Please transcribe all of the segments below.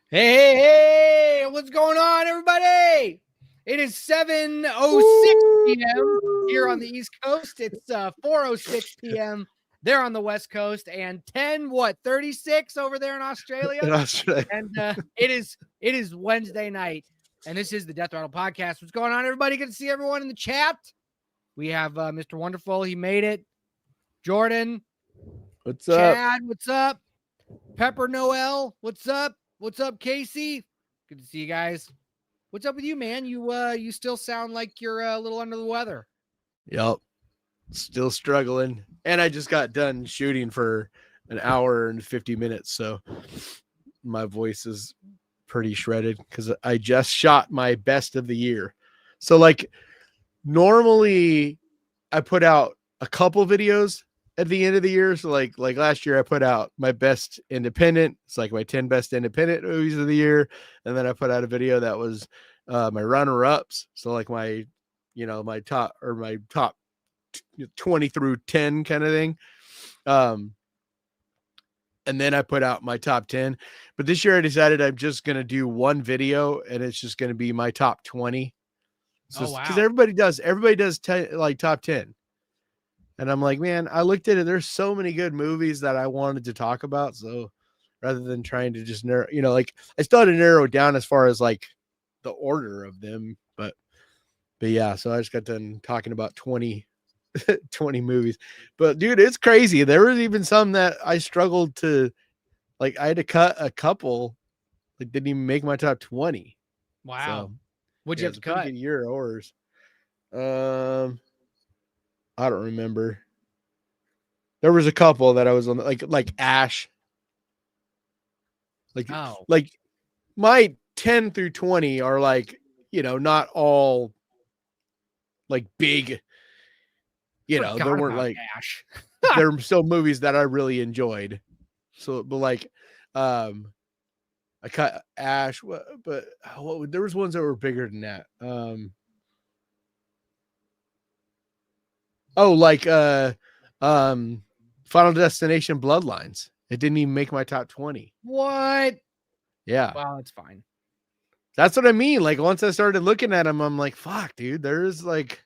Hey, what's going on, everybody? It is 7:06 p.m. here on the East Coast. It's 4:06 p.m. there on the West Coast, and 36 over there in Australia. In Australia. And it is Wednesday night, and this is the Death Rattle Podcast. What's going on, everybody? Good to see everyone in the chat. We have Mr. Wonderful. He made it. Jordan. What's up? Chad, what's up? Pepper Noel, what's up? What's up, Casey? Good to see you guys. What's up with you, man? You still sound like you're a little under the weather. Yep. Still struggling. And I just got done shooting for an hour and 50 minutes. So my voice is pretty shredded because I just shot my best of the year. So like normally I put out a couple videos at the end of the year. So like last year I put out my best independent. It's like my 10 best independent movies of the year. And then I put out a video that was my runner ups. So like my top 20 through 10 kind of thing. And then I put out my top 10, but this year I decided I'm just going to do one video and it's just going to be my top 20. So, cause everybody does 10, like top 10. And I'm like, man, I looked at it. There's so many good movies that I wanted to talk about. So rather than trying to just narrow, like I still had to narrow it down as far as like the order of them, but yeah. So I just got done talking about 20 movies, but dude, it's crazy. There was even some that I struggled to, like I had to cut a couple, like didn't even make my top 20. Wow. So, what'd you have to cut? Good year of ours. I don't remember. There was a couple that I was on, like Ash. Like my 10 through 20 are like, not all like big, there weren't like Ash. there were still movies that I really enjoyed. So, but like, I cut Ash, but there was ones that were bigger than that. Final Destination Bloodlines. It didn't even make my top 20. What? Yeah. Well, it's fine. That's what I mean. Like once I started looking at them, I'm like, fuck, dude, there's like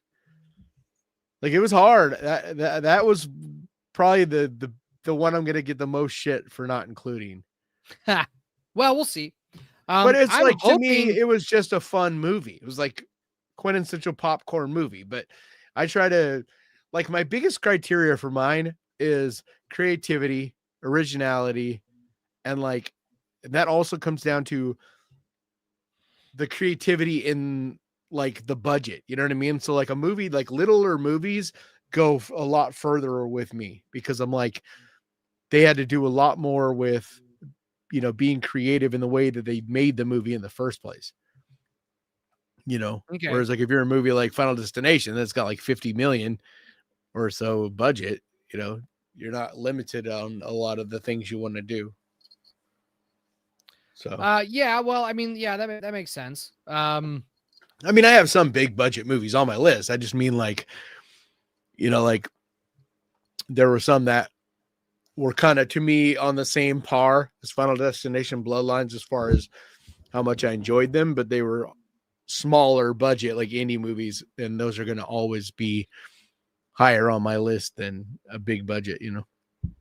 it was hard. That was probably the one I'm going to get the most shit for not including. Well, we'll see. But it's like, to me, it was just a fun movie. It was like quintessential popcorn movie, but I try to, like, my biggest criteria for mine is creativity, originality, and like that also comes down to the creativity in like the budget. You know what I mean? So like a movie, like littler movies go a lot further with me because I'm like, they had to do a lot more with, being creative in the way that they made the movie in the first place. Okay. Whereas like if you're a movie like Final Destination that's got like 50 million or so budget, you're not limited on a lot of the things you want to do. So yeah, well, I mean, yeah, that makes sense. I mean, I have some big budget movies on my list. I just mean like, like there were some that were kind of, to me, on the same par as Final Destination Bloodlines as far as how much I enjoyed them, but they were smaller budget, like indie movies, and those are going to always be higher on my list than a big budget,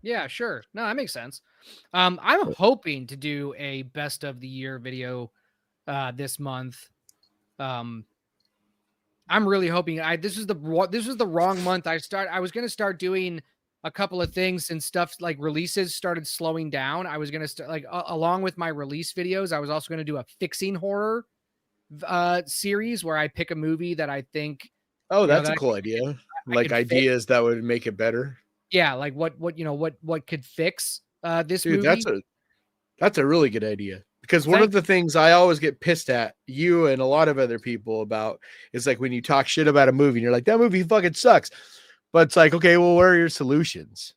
Yeah, sure. No, that makes sense. I'm hoping to do a best of the year video this month. I'm really hoping. This was the wrong month. I was going to start doing a couple of things, and stuff like releases started slowing down. I was going to start like along with my release videos, I was also going to do a fixing horror series where I pick a movie that I think. Oh, that's a cool idea. Like ideas that would make it better. Yeah, like what could fix this movie. That's a really good idea. Because one of the things I always get pissed at you and a lot of other people about is like when you talk shit about a movie and you're like, that movie fucking sucks. But it's like, okay, well, where are your solutions?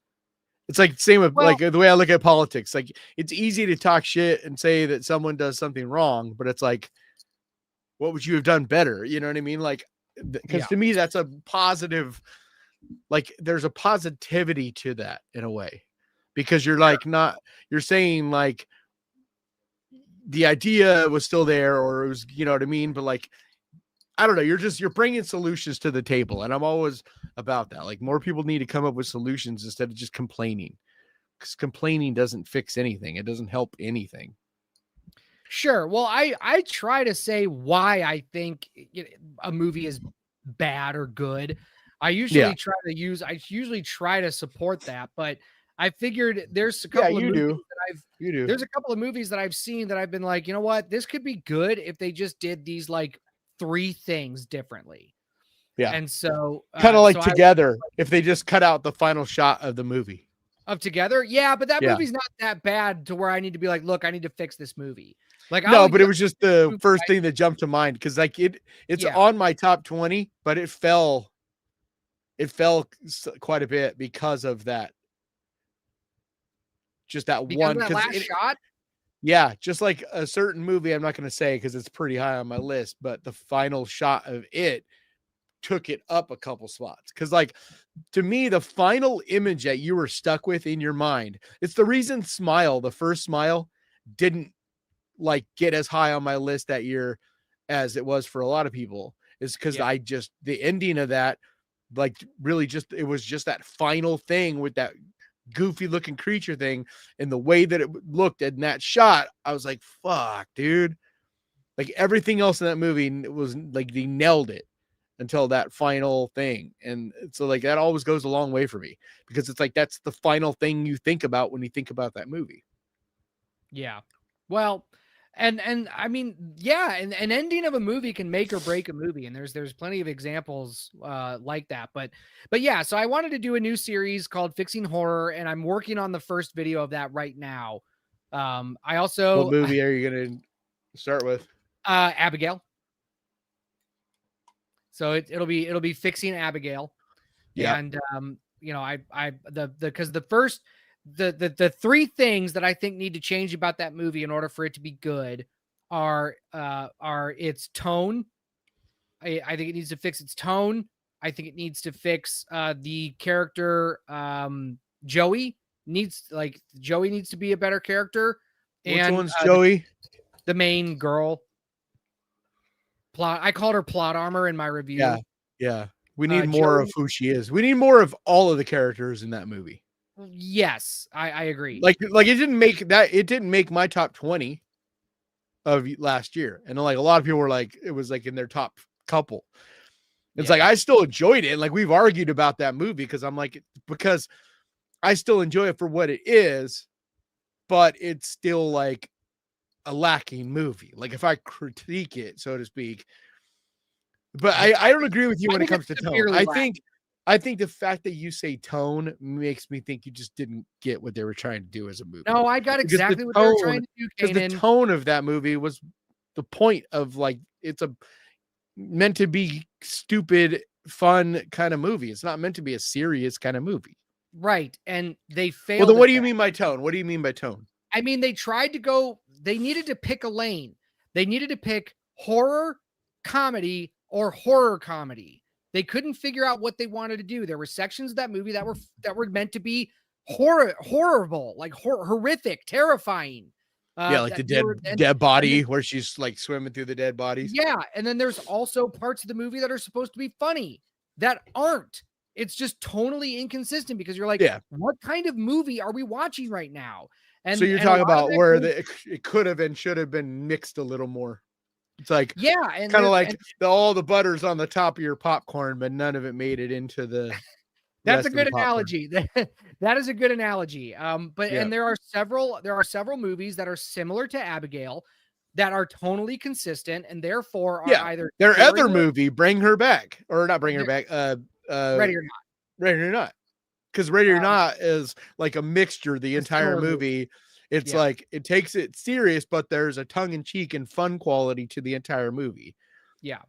It's like same with like the way I look at politics. Like it's easy to talk shit and say that someone does something wrong, but it's like, what would you have done better? You know what I mean? Like, because to me, that's a positive, like there's a positivity to that in a way, because you're like you're saying like, the idea was still there, or it was, you know what I mean? But like, I don't know. You're bringing solutions to the table, and I'm always about that. Like, more people need to come up with solutions instead of just complaining, because complaining doesn't fix anything. It doesn't help anything. Sure. Well, I try to say why I think a movie is bad or good. I Yeah. usually try to support that, but I figured there's a Yeah, couple of you movies do. that You do. there's a couple of movies that I've seen that I've been like, you know what, this could be good if they just did these like three things differently. Yeah. And so, Kind of like so I Together, if they just cut out the final shot of the movie. of Together, yeah, but that Yeah. movie's not that bad to where I need to be like, look, I need to fix this movie. Like, No, I'll, but it was just the movie, first thing that jumped to mind, because like it's yeah, on my top 20, but it fell quite a bit because of that. Just that because of one, that because last shot. yeah, just like a certain movie, I'm not going to say because it's pretty high on my list, but the final shot of it took it up a couple spots. Because like, to me, the final image that you were stuck with in your mind, it's the reason Smile, the first Smile, didn't like get as high on my list that year as it was for a lot of people, is because Yeah. the ending of that, like, really just, it was just that final thing with that goofy looking creature thing, and the way that it looked in that shot, I was like, fuck, dude. Like, everything else in that movie was like, they nailed it until that final thing. And so like, that always goes a long way for me, because it's like, that's the final thing you think about when you think about that movie. Yeah. Well, and I mean, yeah, and an ending of a movie can make or break a movie, and there's plenty of examples like that. But yeah, so I wanted to do a new series called Fixing Horror, and I'm working on the first video of that right now. I What also movie are you going to start with? Abigail. So it'll be Fixing Abigail. Yeah. And you know, because the first the three things that I think need to change about that movie in order for it to be good are its tone. I think it needs to fix its tone. I think it needs to fix the character. Joey Joey needs to be a better character, Which and one's Joey? the main girl. Plot. I called her plot armor in my review. Yeah. Yeah. We need more Joey, of who she is. We need more of all of the characters in that movie. yes, I agree. Like it didn't make my top 20 of last year. And like, a lot of people were like, it was like in their top couple. It's like, I still enjoyed it. Like, we've argued about that movie because I'm like, because I still enjoy it for what it is, but it's still like a lacking movie. Like, if I critique it, so to speak. But I don't agree with you when it comes to tone. I think the fact that you say tone makes me think you just didn't get what they were trying to do as a movie. No, I got exactly what they were trying to do, because the tone of that movie was the point of, like, it's meant to be stupid, fun kind of movie. It's not meant to be a serious kind of movie. Right. And they failed. Well, then what do you mean by tone? What do you mean by tone? I mean, they needed to pick a lane. They needed to pick horror comedy or horror comedy. They couldn't figure out what they wanted to do. There were sections of that movie that were meant to be horrible, like horrific, terrifying. Yeah, like the dead body where she's like swimming through the dead bodies. Yeah, and then there's also parts of the movie that are supposed to be funny that aren't. It's just tonally inconsistent because you're like, yeah, what kind of movie are we watching right now? And so you're talking about where it could have and should have been mixed a little more. It's like, yeah, and kind of like all the butter's on the top of your popcorn, but none of it made it into the. That's a good analogy. That is a good analogy. But yeah. and there are several movies that are similar to Abigail that are tonally consistent and therefore are either their other movie, Bring Her Back, or not Bring Her Back, Ready or Not. Ready or Not. Because Ready or Not is like a mixture, the entire movie. It's like, it takes it serious, but there's a tongue-in-cheek and fun quality to the entire movie. Yeah.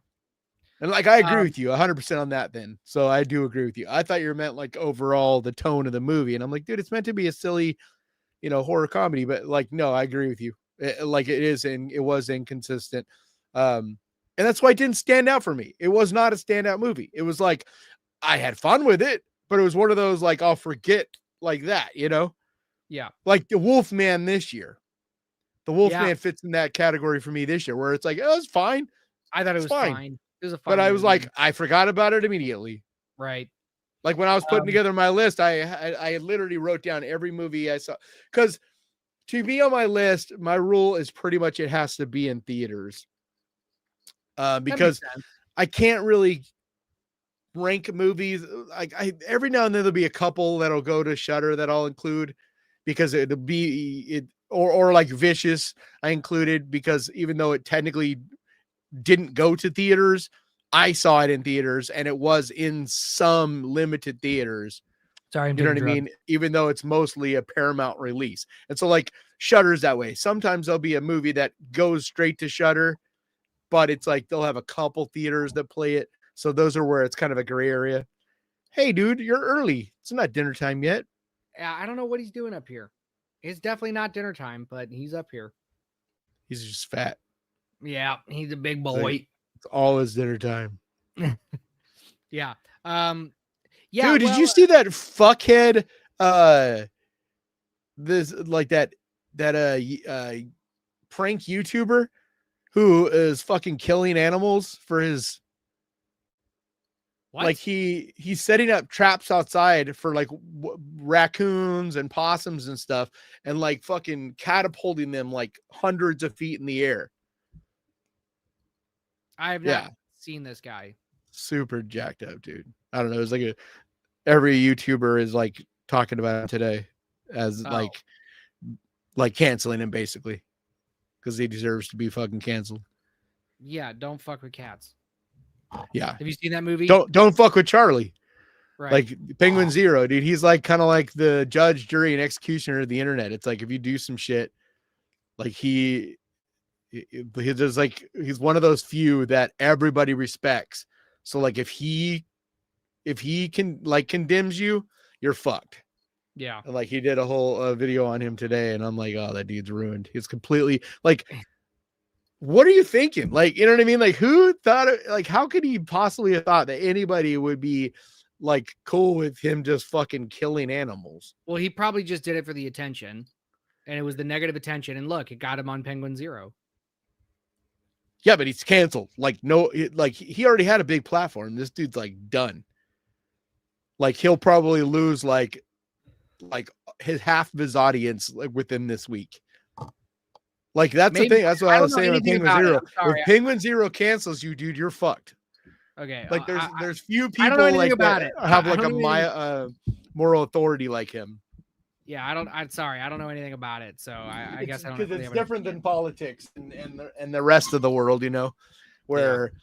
And like, I agree with you 100% on that then. So I do agree with you. I thought you meant like overall the tone of the movie. And I'm like, dude, it's meant to be a silly, horror comedy. But like, no, I agree with you. It was inconsistent. And that's why it didn't stand out for me. It was not a standout movie. It was like, I had fun with it, but it was one of those, like, I'll forget like that, Yeah. Like the Wolfman this year. The Wolfman fits in that category for me this year, where it's like, oh, it's fine. I thought it was fine. fine. It was a fine But I was movie. like, I forgot about it immediately. Right. Like when I was putting together my list, I literally wrote down every movie I saw, because to be on my list, my rule is pretty much it has to be in theaters. Because I can't really rank movies. Like every now and then there'll be a couple that'll go to Shudder that I'll include because it'll be it, or like Vicious I included because even though it technically didn't go to theaters, I saw it in theaters and it was in some limited theaters. Sorry, you know what I mean? Even though it's mostly a Paramount release. And so like Shudder's that way. Sometimes there'll be a movie that goes straight to Shudder, but it's like they'll have a couple theaters that play it. So those are where it's kind of a gray area. Hey, dude, you're early. It's not dinner time yet. I don't know what he's doing up here. It's definitely not dinner time, but he's up here. He's just fat. Yeah, he's a big boy. It's always dinner time. Yeah. Yeah. Dude, did you see that fuckhead? This like that prank YouTuber who is fucking killing animals for his. What? Like he's setting up traps outside for like raccoons and possums and stuff, and like fucking catapulting them like hundreds of feet in the air. I have not seen this guy. Super jacked up, dude. I don't know. It's like every YouTuber is like talking about him today as like canceling him basically because he deserves to be fucking canceled. Yeah, don't fuck with cats. Yeah. Have you seen that movie? Don't fuck with Charlie. Right. Like Penguin Zero, dude. He's like kind of like the judge, jury, and executioner of the internet. It's like if you do some shit, like he's one of those few that everybody respects. So like if he can like condemns you, you're fucked. Yeah. And like he did a whole video on him today, and I'm like, oh, that dude's ruined. He's completely like. What are you thinking? Like, you know what I mean? Like, who thought it? Like, how could he possibly have thought that anybody would be like cool with him just fucking killing animals? Well, he probably just did it for the attention, and it was the negative attention. And look, it got him on Penguin Zero. Yeah, but he's canceled. Like, no, like he already had a big platform. This dude's like done. Like, he'll probably lose like his half of his audience like within this week. Like that's the thing. That's what I was saying with Penguin Zero. If Penguin Zero cancels you, dude, you're fucked. Okay. Like there's few people like about that have like a moral authority like him. Yeah, I'm sorry. I don't know anything about it. So I guess I don't. Because it's different than politics and the rest of the world, you know, where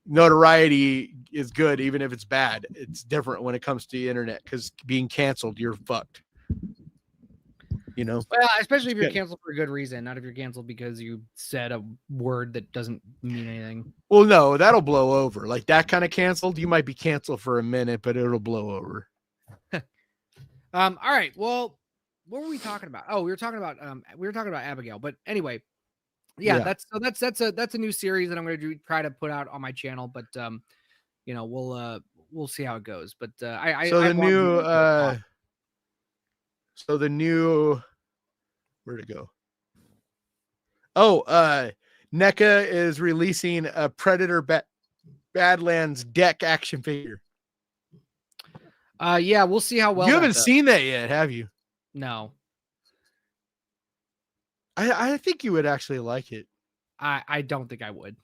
notoriety is good even if it's bad. It's different when it comes to the internet because being canceled, you're fucked. You know, well, especially if you're canceled for a good reason, not if you're canceled because you said a word that doesn't mean anything. Well, no, that'll blow over. Like that kind of canceled, you might be canceled for a minute, but it'll blow over. All right. Well, what were we talking about? Oh, we were talking about Abigail. But anyway, that's a new series that I'm going to try to put out on my channel. But you know, we'll see how it goes. But the new where'd it go? Oh, NECA is releasing a Predator Badlands deck action figure. Yeah, we'll see how well. You haven't seen that yet, have you? No. I think you would actually like it. I don't think I would.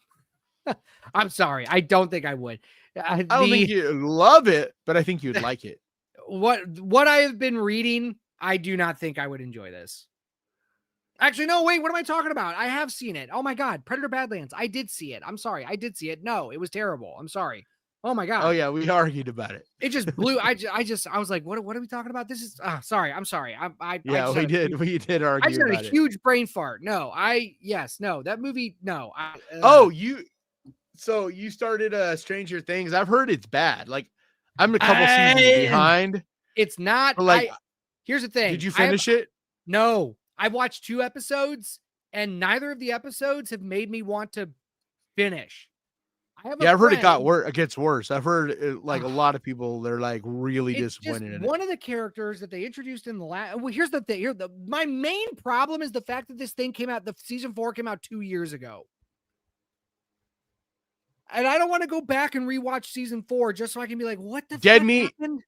I'm sorry. I don't think I would. I don't think you'd love it, but I think you'd like it. What I have been reading, I do not think I would enjoy this. Actually, no, wait, what am I talking about? I have seen it. Oh my God. Predator Badlands. I did see it. I'm sorry. I did see it. No, it was terrible. I'm sorry. Oh my God. Oh yeah. We argued about it. It just blew. I was like, what are we talking about? This is sorry. I'm sorry. We did argue. I just had a huge brain fart. No, that movie. No. So you started Stranger Things. I've heard it's bad. Like I'm a couple seasons behind. It's not. Like, here's the thing. Did you finish it? No, I've watched 2 episodes and neither of the episodes have made me want to finish. I have a Yeah, I've heard it friend. gets worse. I've heard like a Ugh, lot of people, they're like really it's just disappointed in it. one of the characters that they introduced in the last. Well, here's the thing. My main problem is the fact that this thing came out. The season 4 came out 2 years ago, and I don't want to go back and rewatch season 4 just so I can be like, what the Dead fuck Meat. happened?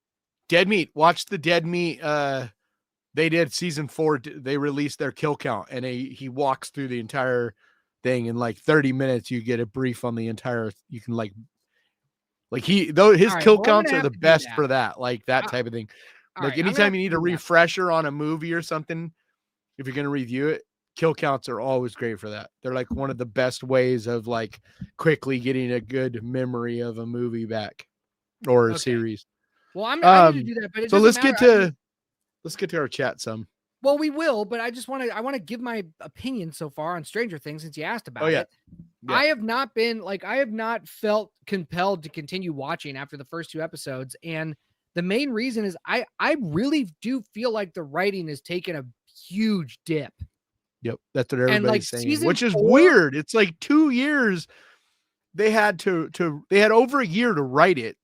Dead Meat. Watch the Dead Meat. They did season 4. They released their kill count, and he walks through the entire thing in like 30 minutes. You get a brief on the entire. You can like his All right, kill well, I'm counts gonna are have the to do best that. for that, like that I, type of thing. all Like right, I'm gonna anytime have you to need a do that. refresher on a movie or something, if you're gonna review it, kill counts are always great for that. They're like one of the best ways of like quickly getting a good memory of a movie back or a Okay. series. Well, I need to do that, but it So doesn't matter. let's get to our chat some. Well, we will, but I want to give my opinion so far on Stranger Things since you asked Oh about yeah. it. Yeah. I have not felt compelled to continue watching after the first 2 episodes, and the main reason is I really do feel like the writing has taken a huge dip. Yep. That's what And like everybody's saying, season which is 4, weird. It's like 2 years. They had they had over a year to write it,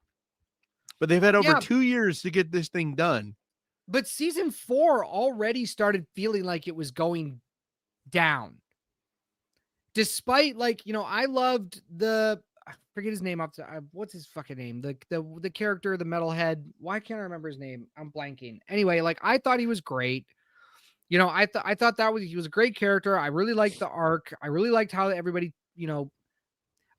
but they've had over yeah, 2 years to get this thing done. but season 4 already started feeling like it was going down. Despite I loved I forget his name off the what's his fucking name? The character, the metalhead. Why can't I remember his name? I'm blanking. Anyway, like I thought he was great. I thought he was a great character. I really liked the arc. I really liked how everybody,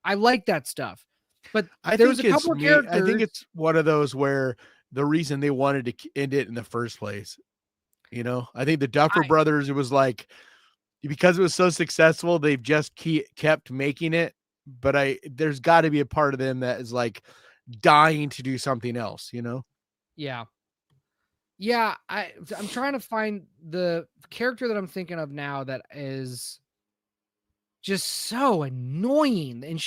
I liked that stuff. But I there was think a couple of I think characters. it's one of those where the reason they wanted to end it in the first place, I think the Duffer I Brothers, it was like, because it was so successful, they've just kept making it. But there's got to be a part of them that is like dying to do something else, Yeah. Yeah, I'm trying to find the character that I'm thinking of now that is just so annoying. And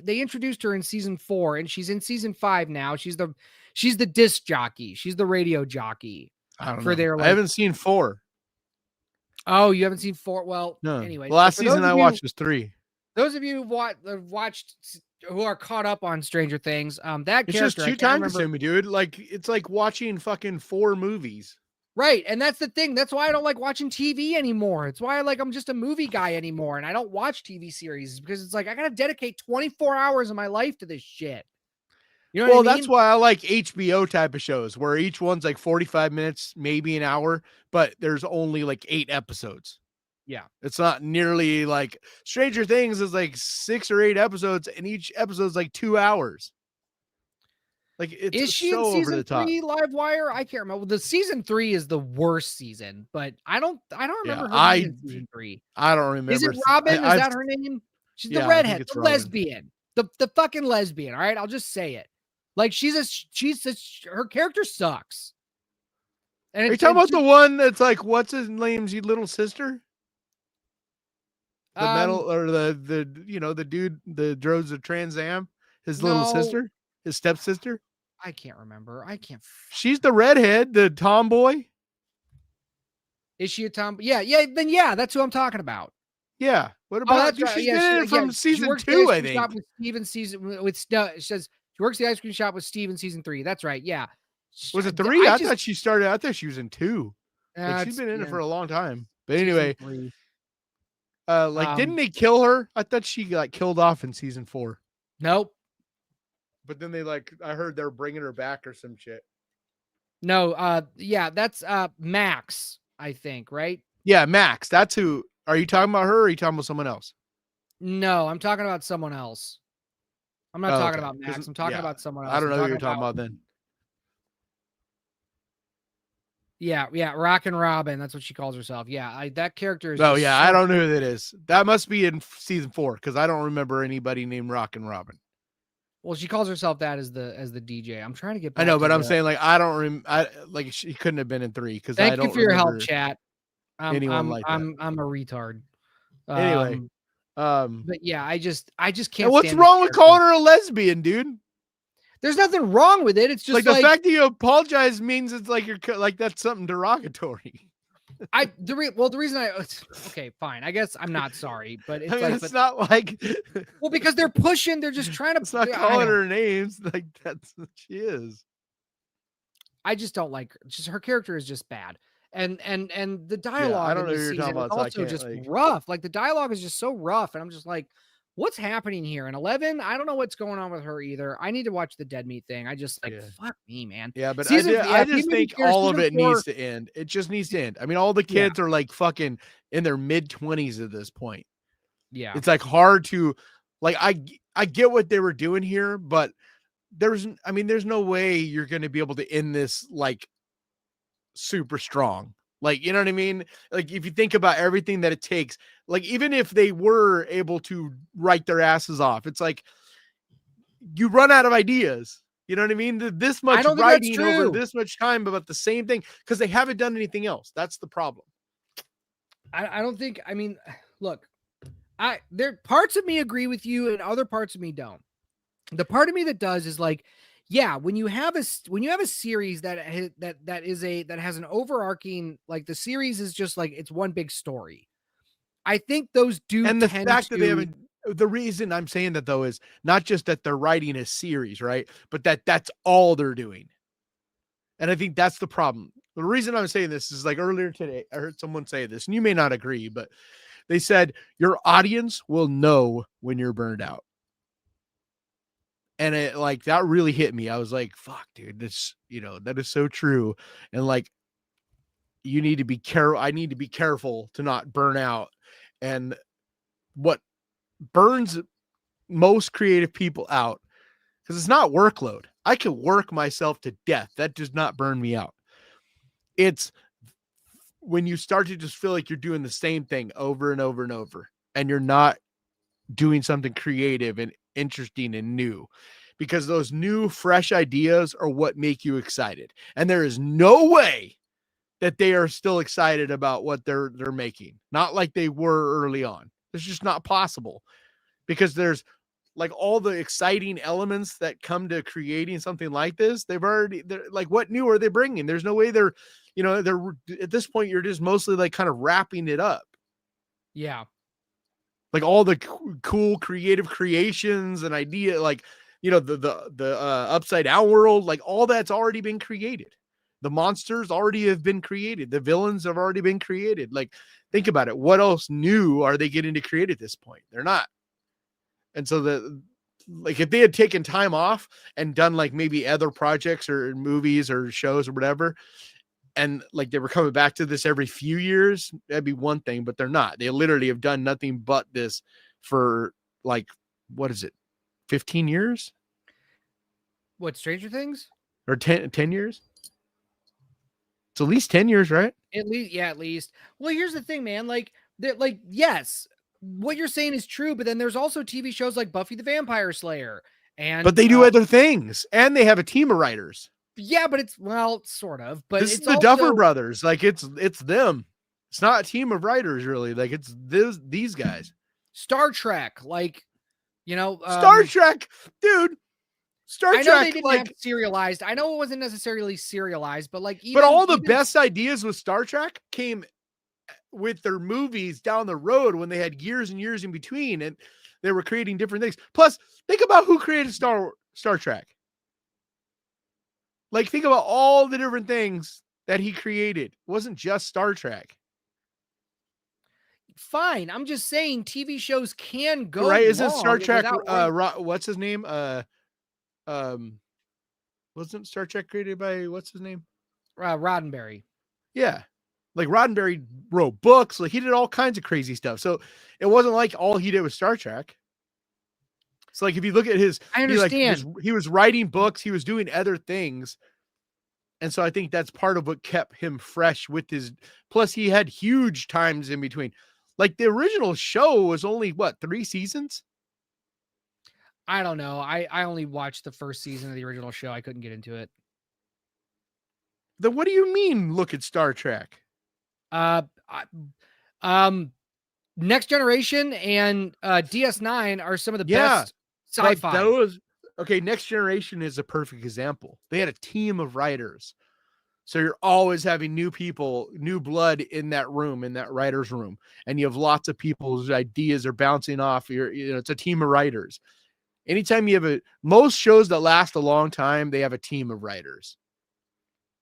they introduced her in season 4 and she's in season 5 now. She's the disc jockey. She's the radio jockey I don't for know. their I haven't seen 4. Oh, you haven't seen 4? Well, No. anyway, The so last for season I watched was 3. those of you who watched who are caught up on Stranger Things, that It's just character I too can't time remember. consuming, dude. Like it's like watching fucking 4 movies. Right, and that's the thing. That's why I don't like watching TV anymore. It's why I'm just a movie guy anymore, and I don't watch TV series because it's like I gotta dedicate 24 hours of my life to this shit. You know Well, what I that's mean? why I like HBO type of shows where each one's like 45 minutes, maybe an hour, but there's only like 8 episodes. Yeah. It's not nearly like Stranger Things is like 6 or 8 episodes, and each episode's like 2 hours. Like Is it's she in so over the season top. 3 Live Wire? I can't remember. The season 3 is the worst season, but I don't Yeah, remember her being in season 3. I don't Is it remember. Robin? Is I've that her name? She's the Yeah, I think redhead, it's the Robin. lesbian. The fucking lesbian, all right? I'll just say it. Like her character sucks. And Are you talking about the one that's like what's his name's little sister? The metal or the the dude that drove the Trans Am, his little no, sister, his stepsister. I can't remember. She's the redhead, the tomboy. Is she a Tom? Yeah. Then yeah, that's who I'm talking about. Yeah. What Oh, about? that's Dude, right. she's Yeah, been in it from she season works the 2, ice I cream shop think. with Steven season with it says she works the ice cream shop with Steven season 3. That's right. Yeah. Was it 3? I thought she started. I thought she was in 2. Like she's it's been in it yeah, for a long time. But season anyway, 3. like didn't they kill her? I thought she got killed off in season 4. Nope. But then I heard they're bringing her back or some shit. No, yeah, that's Max, I think, right? Yeah, Max. That's who. Are you talking about her or are you talking about someone else? No, I'm talking about someone else. I'm not talking about Max. I'm talking about someone else. I don't know who you're talking about then. Yeah, Rockin' Robin. That's what she calls herself. Yeah, that character is. Oh yeah, I don't know who that is. That must be in season 4 because I don't remember anybody named Rockin' Robin. Well, she calls herself that as the DJ. I'm trying to get back. I know, but I'm saying like I don't like she couldn't have been in 3 because I don't. Thank you for your help, chat. I'm a retard. Anyway, but yeah, I just can't. And what's wrong with calling her a lesbian, dude? There's nothing wrong with it. It's just like the fact that you apologize means it's like you're like that's something derogatory. The reason okay, fine. I guess I'm not sorry, but I it's mean, like, it's not like well, because they're pushing, they're just trying it's not to. I calling don't. her names. Like that's what she is. I just don't like her. Just her character is just bad. And the Yeah, I dialogue don't in know who this you're talking season is about, so I also can't just like. rough. Like the dialogue is just so rough, and I'm just like, what's happening here? And 11, I don't know what's going on with her either. I need to watch the Dead Meat thing. I just like, Yeah. fuck me, man. Yeah, but Season, yeah, I leave just me be think clear. all of Season it 4, needs to end. It just needs to end. I mean, all the yeah, kids are like fucking in their mid-20s at this point. yeah. It's like hard to like I get what they were doing here, but there's no way you're going to be able to end this like super strong. Like, you know what I mean? Like if you think about everything that it takes, like even if they were able to write their asses off, it's like you run out of ideas. You know what I mean? This I much don't think that's writing over true. this much time about the same thing because they haven't done anything else. That's the problem. I don't think. I mean, look, there parts of me agree with you, and other parts of me don't. The part of me that does is like, yeah, when you have a series that that has an overarching, like the series is just like it's one big story. I think those do And the tend fact that they to. haven't the reason I'm saying that though is not just that they're writing a series, right? But that's all they're doing. And I think that's the problem. The reason I'm saying this is like earlier today, I heard someone say this, and you may not agree, but they said your audience will know when you're burned out. And it like that really hit me. I was like, fuck, dude, this, that is so true. And like, you need to be careful. I need to be careful to not burn out. And what burns most creative people out, because it's not workload. I can work myself to death. That does not burn me out. It's when you start to just feel like you're doing the same thing over and over and over, and you're not doing something creative and interesting and new, because those new, fresh ideas are what make you excited. And there is no way that they are still excited about what they're making. Not like they were early on. It's just not possible, because there's like all the exciting elements that come to creating something like this. They're like, what new are they bringing? There's no way they're at this point, you're just mostly like kind of wrapping it up. Yeah. Like all the cool creative creations and idea, like, the upside down world, like all that's already been created. The monsters already have been created. The villains have already been created. Like, think about it. What else new are they getting to create at this point? They're not. And so like if they had taken time off and done like maybe other projects or movies or shows or whatever, and like they were coming back to this every few years, that'd be one thing, but they're not. They literally have done nothing but this for like, what is it? 15 years What, Stranger Things? or 10 years? It's at least 10 years, right? At least, yeah, at least. Well, here's the thing, man. Like, yes, what you're saying is true, but then there's also TV shows like Buffy the Vampire Slayer, But and they do other things, and they have a team of writers. yeah, but it's, well, sort of, but This is it's the Duffer also Brothers. Like it's them. It's not a team of writers, really. Like it's these guys. Star Trek, like, Star Trek, dude. Star I know they Trek, didn't have like, serialized. I know it wasn't necessarily serialized, but like but all the even best ideas with Star Trek came with their movies down the road when they had years and years in between, and they were creating different things. Plus, think about who created Star Trek. Like, think about all the different things that he created. It wasn't just Star Trek. fine. I'm just saying TV shows can go Right? Isn't Star wrong Trek without what's his name? Um wasn't Star Trek created by what's his name? Roddenberry. Yeah. Like Roddenberry wrote books, like he did all kinds of crazy stuff. So it wasn't like all he did was Star Trek. So like if you look at I understand. he was writing books, he was doing other things. And so I think that's part of what kept him fresh with his, plus he had huge times in between. Like the original show was only what, 3 seasons? I don't know. I only watched the first season of the original show. I couldn't get into it. Then what do you mean look at Star Trek? Uh, Next Generation and DS9 are some of the best sci-fi. Those, okay, Next Generation is a perfect example. They had a team of writers. So you're always having new people, new blood in that room, in that writer's room. And you have lots of people whose ideas are bouncing off. It's a team of writers. Anytime you have most shows that last a long time, they have a team of writers.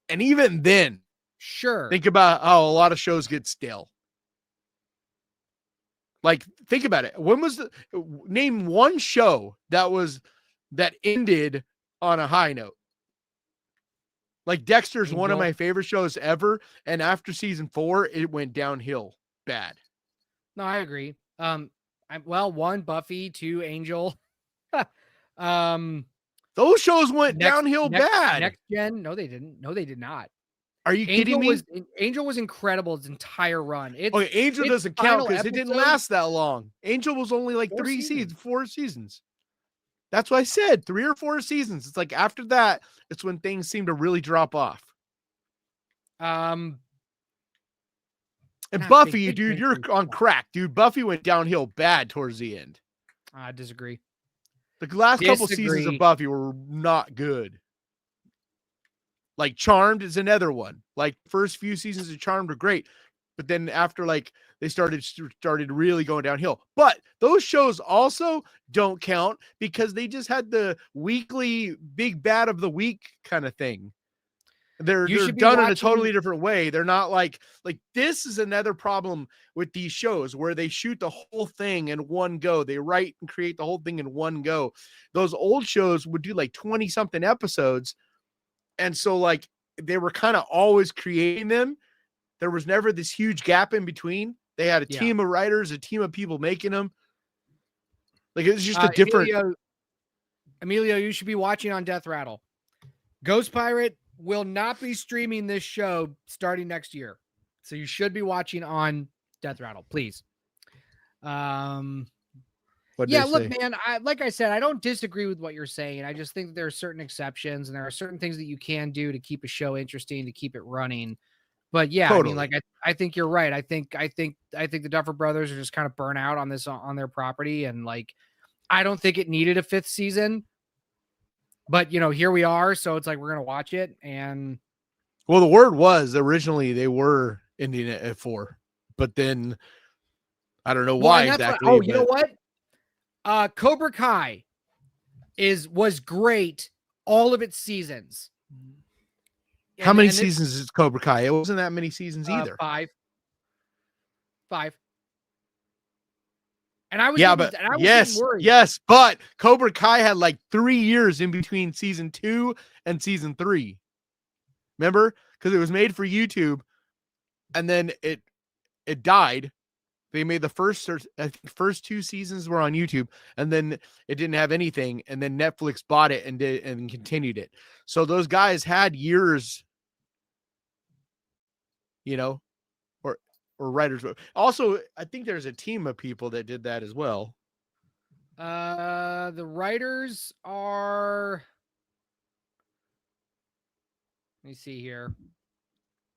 And even then, Sure. think about how a lot of shows get stale. Like, think about it. Name one show that ended on a high note. Like Dexter's one of my favorite shows ever, and after season 4, it went downhill bad. No, I agree. One, Buffy, 2, Angel. Those shows went downhill bad. Next Gen, no, they didn't. No, they did not. Are you kidding me? Angel was incredible its entire run. Angel doesn't count because it didn't last that long. Angel was only like 4 seasons. That's what I said, 3 or 4 seasons. It's like after that, it's when things seem to really drop off. And Buffy, dude, you're on crack, dude. Buffy went downhill bad towards the end. I disagree. The last couple seasons of Buffy were not good. Like Charmed is another one. Like first few seasons of Charmed were great, but then after like they started really going downhill. But those shows also don't count because they just had the weekly big bad of the week kind of thing. They're done in a totally different way. They're not like this is another problem with these shows where they shoot the whole thing in one go. They write and create the whole thing in one go. Those old shows would do like 20 something episodes. And so like they were kind of always creating them. There was never this huge gap in between. They had a team of writers, a team of people making them. Like it was just a different. Emilio, you should be watching on Death Rattle. Ghost Pirate will not be streaming this show starting next year. So you should be watching on Death Rattle, please. Look, man, like I said, I don't disagree with what you're saying. I just think that there are certain exceptions and there are certain things that you can do to keep a show interesting, to keep it running. But yeah, totally. I mean, like I think you're right. I think the Duffer Brothers are just kind of burnt out on their property, and like I don't think it needed a 5th season. But here we are, so it's like we're gonna watch it. And well, the word was originally they were ending it at 4, but then I don't know why exactly. You know what? Cobra Kai was great all of its seasons. How many seasons is Cobra Kai? It wasn't that many seasons either. 5. And I was yes, but Cobra Kai had like 3 years in between season 2 and season 3. Remember? Because it was made for YouTube, and then it died. They made the first 2 seasons were on YouTube, and then it didn't have anything, and then Netflix bought it and continued it. So those guys had years, or writers. Also, I think there's a team of people that did that as well. The writers are. Let me see here.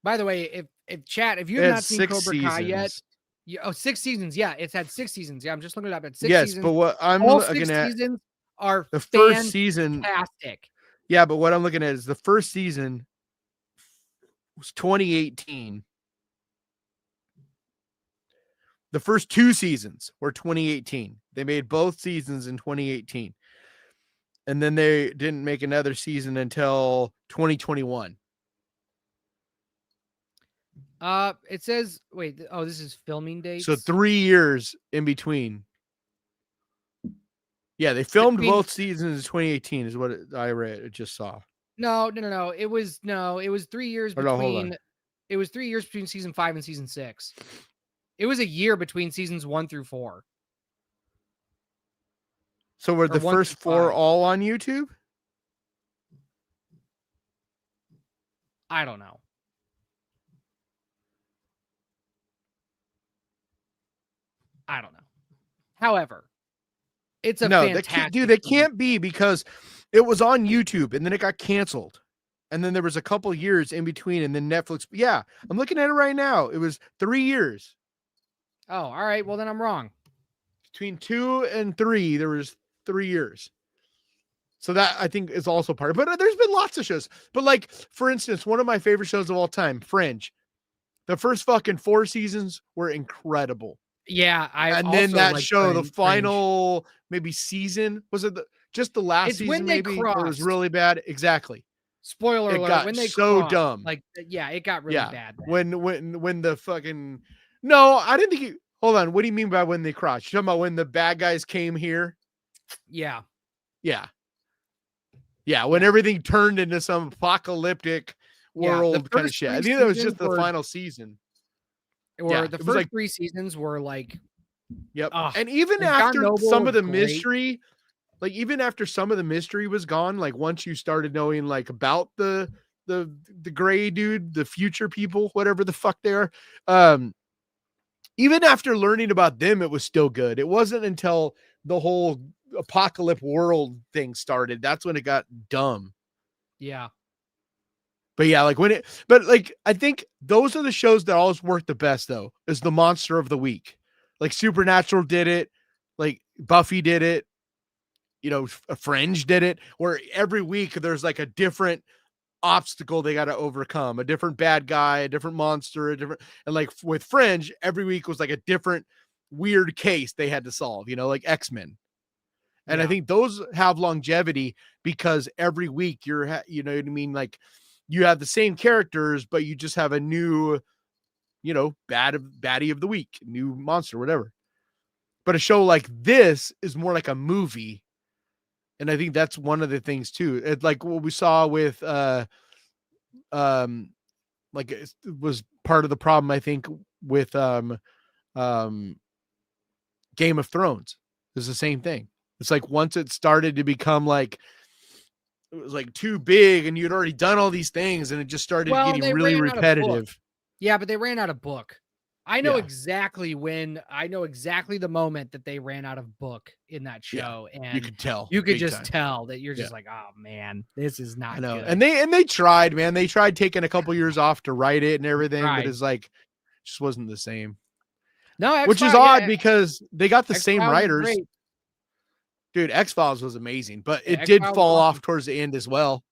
By the way, if you have not seen Cobra Kai yet. 6 seasons. Yeah, it's had 6 seasons. Yeah, I'm just looking it up at 6 seasons. Yes, but what I'm looking at seasons are the first season. Fantastic. Yeah, but what I'm looking at is the first season was 2018. The first 2 seasons were 2018. They made both seasons in 2018. And then they didn't make another season until 2021. It says, this is filming dates. So 3 years in between. Yeah, they filmed both seasons in 2018 is what I read. I just saw. No. It was 3 years between. It was 3 years between season 5 and season 6. It was a year between seasons 1 through 4. So were the first 4 all on YouTube? I don't know. However, it's a fantastic. They can't be because it was on YouTube and then it got canceled. And then there was a couple years in between and then Netflix. Yeah, I'm looking at it right now. It was 3 years. Oh, all right. Well, then I'm wrong. Between 2 and 3, there was 3 years. So that I think is also part of it. But there's been lots of shows. But like, for instance, one of my favorite shows of all time, Fringe. The first fucking 4 seasons were incredible. Yeah, I And then also that like show, the Fringe. final maybe season, was it just the last It's when season they maybe where it was crossed. really bad? Exactly. Spoiler It alert, got when they so crossed, dumb. like, yeah, it got really Yeah. bad then. When the fucking No, I didn't think you hold on. What do you mean by when they crossed? You talking about when the bad guys came here? Yeah. Yeah. Yeah, when Yeah. everything turned into some apocalyptic Yeah, the world kind of first shit. I 3 think that was seasons just the final season. were Yeah, the it was first like 3 seasons were like, yep. ugh, And even 'cause John after Noble some of was the great. mystery, like even after some of the mystery was gone, like once you started knowing like about the the gray dude, the future people, whatever the fuck they are, um, even after learning about them, it was still good. It wasn't until the whole apocalypse world thing started. That's when it got dumb. Yeah. But yeah, like when it, but like I think those are the shows that always work the best though, is the monster of the week. Like Supernatural did it, like Buffy did it, you know, Fringe did it, where every week there's like a different obstacle they got to overcome, a different bad guy, a different monster, a different, and like with Fringe, every week was like a different weird case they had to solve, you know, like X-Men. And I Yeah. think those have longevity because every week you know what I mean? Like you have the same characters, but you just have a new, you know, baddie of the week, new monster, whatever. But a show like this is more like a movie. And I think that's one of the things too. It's like what we saw with, um, like it was part of the problem, I think, with, um, Game of Thrones is the same thing. It's like once it started to become like it was like too big and you'd already done all these things and it just started Well, getting they really ran out of book. repetitive. Yeah, but they ran out of book. I know Yeah. exactly the moment that they ran out of book in that Yeah. show, You and could tell you could big just time. tell that you're Yeah. just like, "Oh, man, this is I not know. good." And they tried, man. They tried taking a couple years off to write it and everything, but Right. it's like just wasn't the same. No, Which is X-Files, odd yeah, because they got the same X-Files is writers. great. Dude, X-Files was amazing, but Yeah, it did X-Files is fall off awesome. towards the end as well.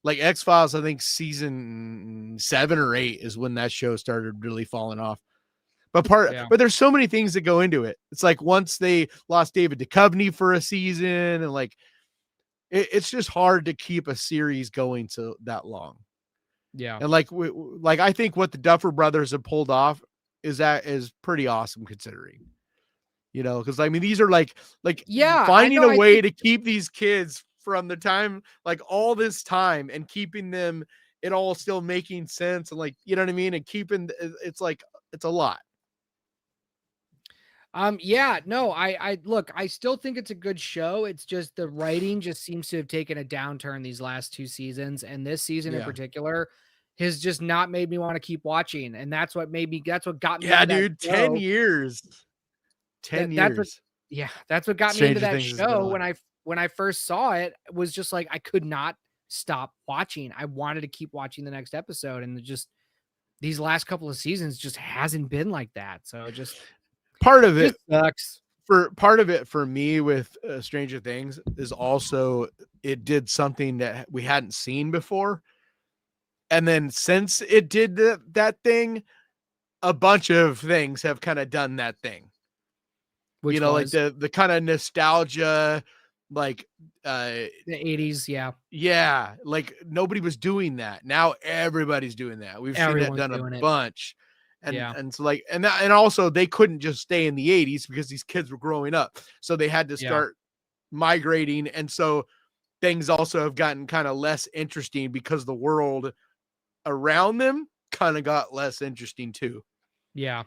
Like X-Files, I think season 7 or 8 is when that show started really falling off. But Yeah. there's so many things that go into it. It's like once they lost David Duchovny for a season, and like it's just hard to keep a series going so that long. Yeah. And like I think what the Duffer Brothers have pulled off is pretty awesome considering. You know, because I mean these are like Yeah, I finding know, a I way think to keep these kids from the time like all this time and keeping them it all still making sense and like you know what I mean and keeping it's like it's a lot. yeah, no, I look, I still think it's a good show. It's just the writing just seems to have taken a downturn these last 2 seasons, and this season in Yeah. particular has just not made me want to keep watching, and that's what got me Yeah, into that dude, 10 show. years. 10 That's what years. Yeah, that's what got me into Stranger that Things has been show on. when I first saw it, was just like I could not stop watching. I wanted to keep watching the next episode, and it just these last couple of seasons just hasn't been like that. So it Part of it just sucks. for me with Stranger Things is also it did something that we hadn't seen before. And then since it did that thing, a bunch of things have kind of done that thing. You Which know, like was the kind of nostalgia, like the 80s, yeah. yeah, like nobody was doing that. Now everybody's doing that. We've seen that Everyone's done a doing it. bunch. Yeah. And so like and also they couldn't just stay in the 80s because these kids were growing up. So they had to Yeah. start migrating. And so things also have gotten kind of less interesting because the world around them kind of got less interesting too. Yeah.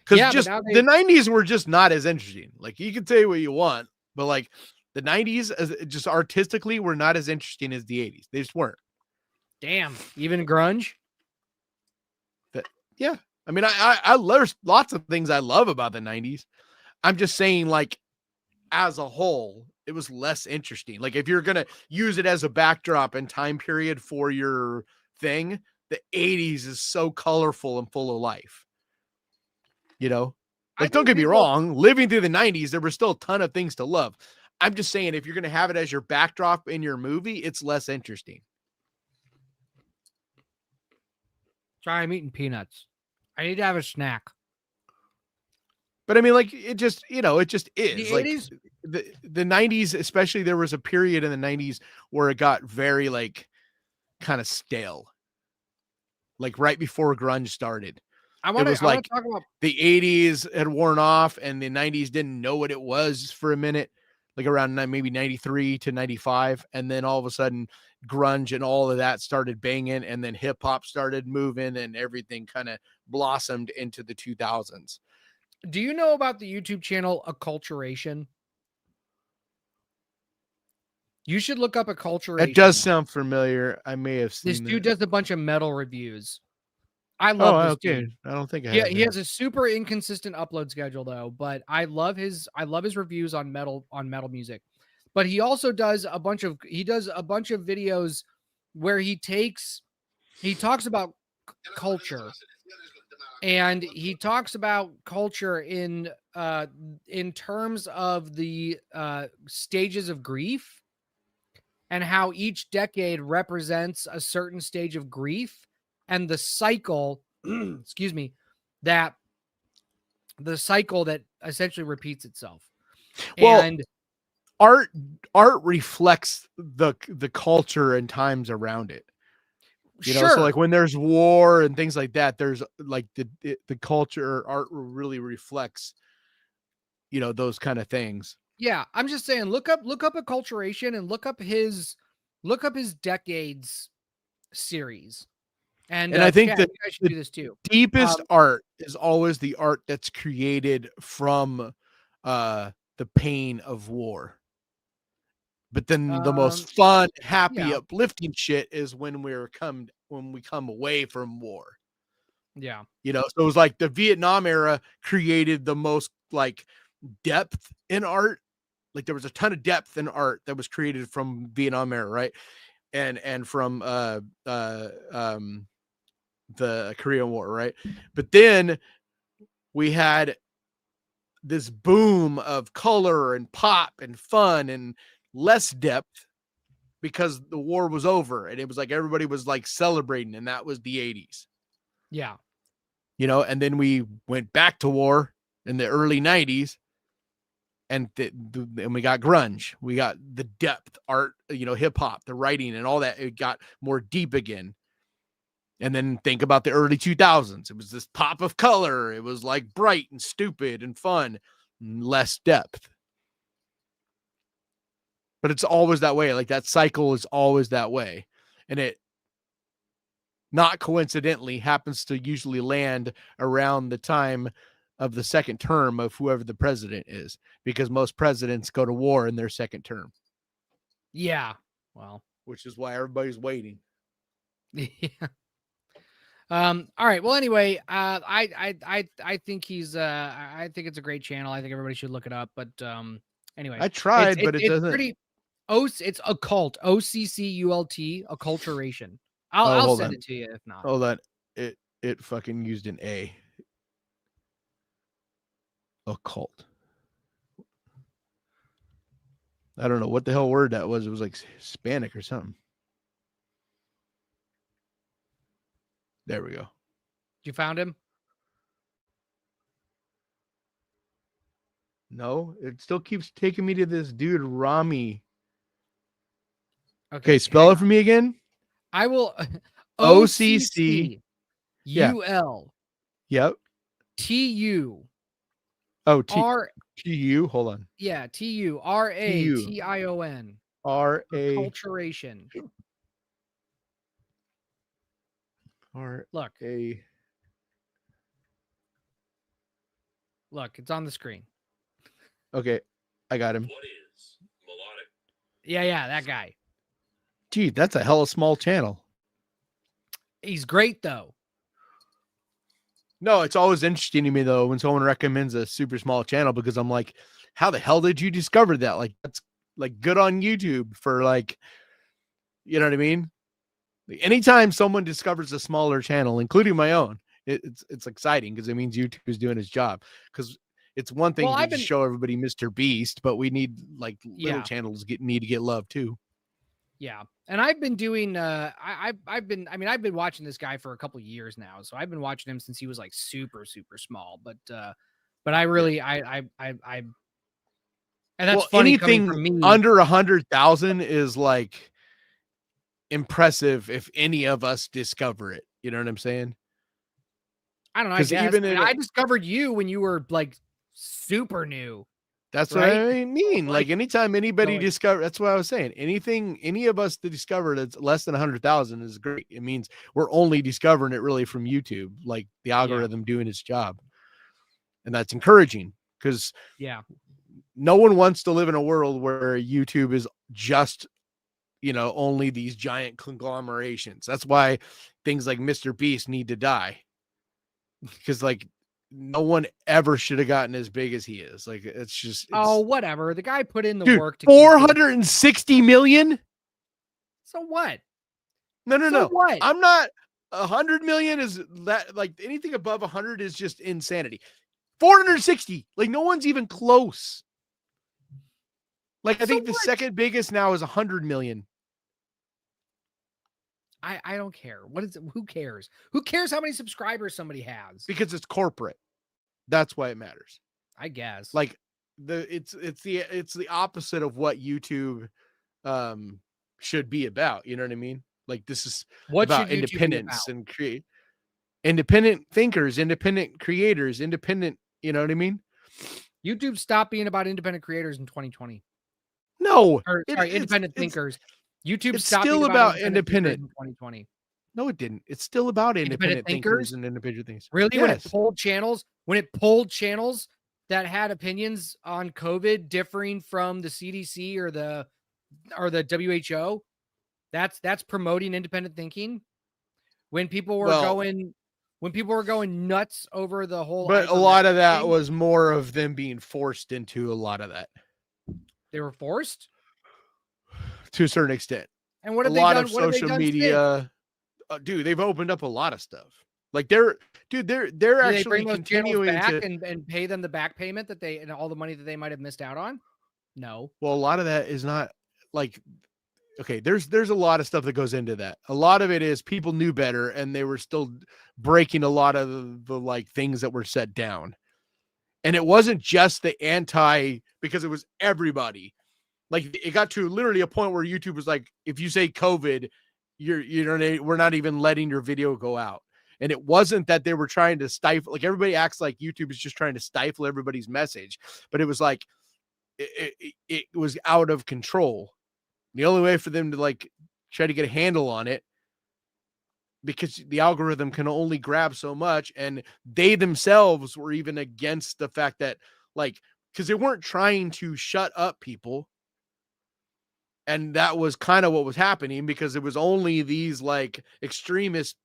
Because Yeah, but just now the they 90s were just not as interesting. Like you can say what you want, but like the 90s as just artistically were not as interesting as the 80s. They just weren't. damn, even grunge? But yeah. I mean, I there's lots of things I love about the 90s. I'm just saying, like, as a whole, it was less interesting. Like, if you're gonna use it as a backdrop and time period for your thing, the 80s is so colorful and full of life. You know, I like, don't think get me people wrong, living through the 90s, there were still a ton of things to love. I'm just saying, if you're going to have it as your backdrop in your movie, it's less interesting. Sorry, I'm eating peanuts. I need to have a snack. But I mean, like, it just, it just The is like 80s? the 90s, especially there was a period in the 90s where it got very like kind of stale. Like right before grunge started. It was I want like to talk about the 80s had worn off and the 90s didn't know what it was for a minute, like around maybe 93 to 95. And then all of a sudden grunge and all of that started banging, and then hip hop started moving, and everything kind of blossomed into the 2000s. Do you know about the YouTube channel Acculturation? You should look up Acculturation. It does sound familiar. I may have This seen dude that. does a bunch of metal reviews. I Oh, love this okay. dude. I don't think I Yeah, have. he has a super inconsistent upload schedule though, but I love his reviews on metal music. But he also does a bunch of videos where he talks about culture, and he talks about culture in terms of the stages of grief, and how each decade represents a certain stage of grief, and the cycle excuse me, that the cycle that essentially repeats itself. Well, And art reflects the culture and times around it. So like sure, when there's war and things like that, there's like the culture art really reflects, those kind of things. yeah, I'm just saying, look up Acculturation and look up his decades series. And And I think chat, that you guys should the do this too. deepest art is always the art that's created from the pain of war. But then the most fun, happy, Yeah, uplifting shit is when we come away from war. yeah, So it was like the Vietnam era created the most like depth in art. Like there was a ton of depth in art that was created from Vietnam era, right? And from the Korean War, right? But then we had this boom of color and pop and fun and less depth because the war was over, and it was like everybody was like celebrating, and that was the 80s. yeah, And then we went back to war in the early 90s, and and we got grunge, we got the depth art, hip hop, the writing and all that, it got more deep again. And then think about the early 2000s. It was this pop of color. It was like bright and stupid and fun, less depth. But it's always that way. Like that cycle is always that way. And it, not coincidentally, happens to usually land around the time of the second term of whoever the president is, because most presidents go to war in their second term. yeah. Well, which is why everybody's waiting. yeah. All right. Well, anyway, I think I think it's a great channel. I think everybody should look it up. But anyway, I tried, but it it's doesn't. pretty. It's occult. OCCULT. Acculturation. I'll Hold send on. it to you if not. Hold on. It fucking used an A. Occult. I don't know what the hell word that was. It was like Hispanic or something. There we go. You found him? No, it still keeps taking me to this dude, Rami. Okay, spell it for me again. I will. OCC. Yeah. UL. Yep. TU. Oh, TU. Hold on. Yeah, TURATION. RA. Acculturation. Look. Look, it's on the screen. Okay, I got him. What is melodic? Yeah, that guy. Gee, that's a hella small channel. He's great though. No, it's always interesting to me though when someone recommends a super small channel, because I'm like, how the hell did you discover that? Like, that's like good on YouTube for like, you know what I mean? Like, anytime someone discovers a smaller channel, including my own, it's exciting because it means YouTube is doing its job. Because It's one thing Well, to I've just been show everybody Mr. Beast, but we need like little yeah. channels need to get love too. Yeah. And I've been doing I've been watching this guy for a couple years now. So I've been watching him since he was like super, super small. But I Yeah. really I and that's Well, funny coming anything from me. under 100,000 is like impressive if any of us discover it. You know what I'm saying? I don't know, I Because guess. even I mean, in I discovered you when you were like super new, that's what right? I mean. Like Like anytime so anybody like discover, that's what I was saying. Anything, any of us to discover that's less than 100,000 is great. It means we're only discovering it really from YouTube, like the yeah, algorithm doing its job, and that's encouraging because yeah. no one wants to live in a world where YouTube is just only these giant conglomerations. That's why things like Mr. Beast need to die because like no one ever should have gotten as big as he is. Like Oh, it's whatever. The guy put in the dude, work to keep his 460 million. so what? No, no, So no. what? I'm not 100 million is that like anything above 100 is just insanity. 460, like no one's even close. Like I So think the what? second biggest now is 100 million I don't care. What is it? Who cares? Who cares how many subscribers somebody has? because it's corporate. That's why it matters. I guess. Like it's the opposite of what YouTube should be about. You know what I mean? Like this is What should about YouTube be about? independence and create independent thinkers, independent creators, independent, you know what I mean? YouTube stopped being about independent creators in 2020. No, Or it, sorry, it's independent it's thinkers. YouTube it's stopped being still about about independent thinkers independent. in 2020. No, it didn't. It's still about Independent independent thinkers thinkers? and individual things. Really? Yes. When it pulled channels that had opinions on COVID differing from the CDC or the WHO, that's promoting independent thinking. When people were Well, going nuts over the whole but a ivermectin lot of that thing, was more of them being forced into a lot of that they were forced. to a certain extent. And what A have they lot done? of What have they social done since? media, dude, they've opened up a lot of stuff. Like they're Do they actually bring those channels continuing back to. and pay them the back payment that they and all the money that they might have missed out on? No. Well, a lot of that is not like okay. There's a lot of stuff that goes into that. A lot of it is people knew better and they were still breaking a lot of the like things that were set down. And it wasn't just the anti because it was everybody. Like it got to literally a point where YouTube was like, if you say COVID, we're not even letting your video go out. And it wasn't that they were trying to stifle, like everybody acts like YouTube is just trying to stifle everybody's message, but it was like it was out of control. The only way for them to like try to get a handle on it, because the algorithm can only grab so much, and they themselves were even against the fact that like because they weren't trying to shut up people. And that was kind of what was happening because it was only these like extremist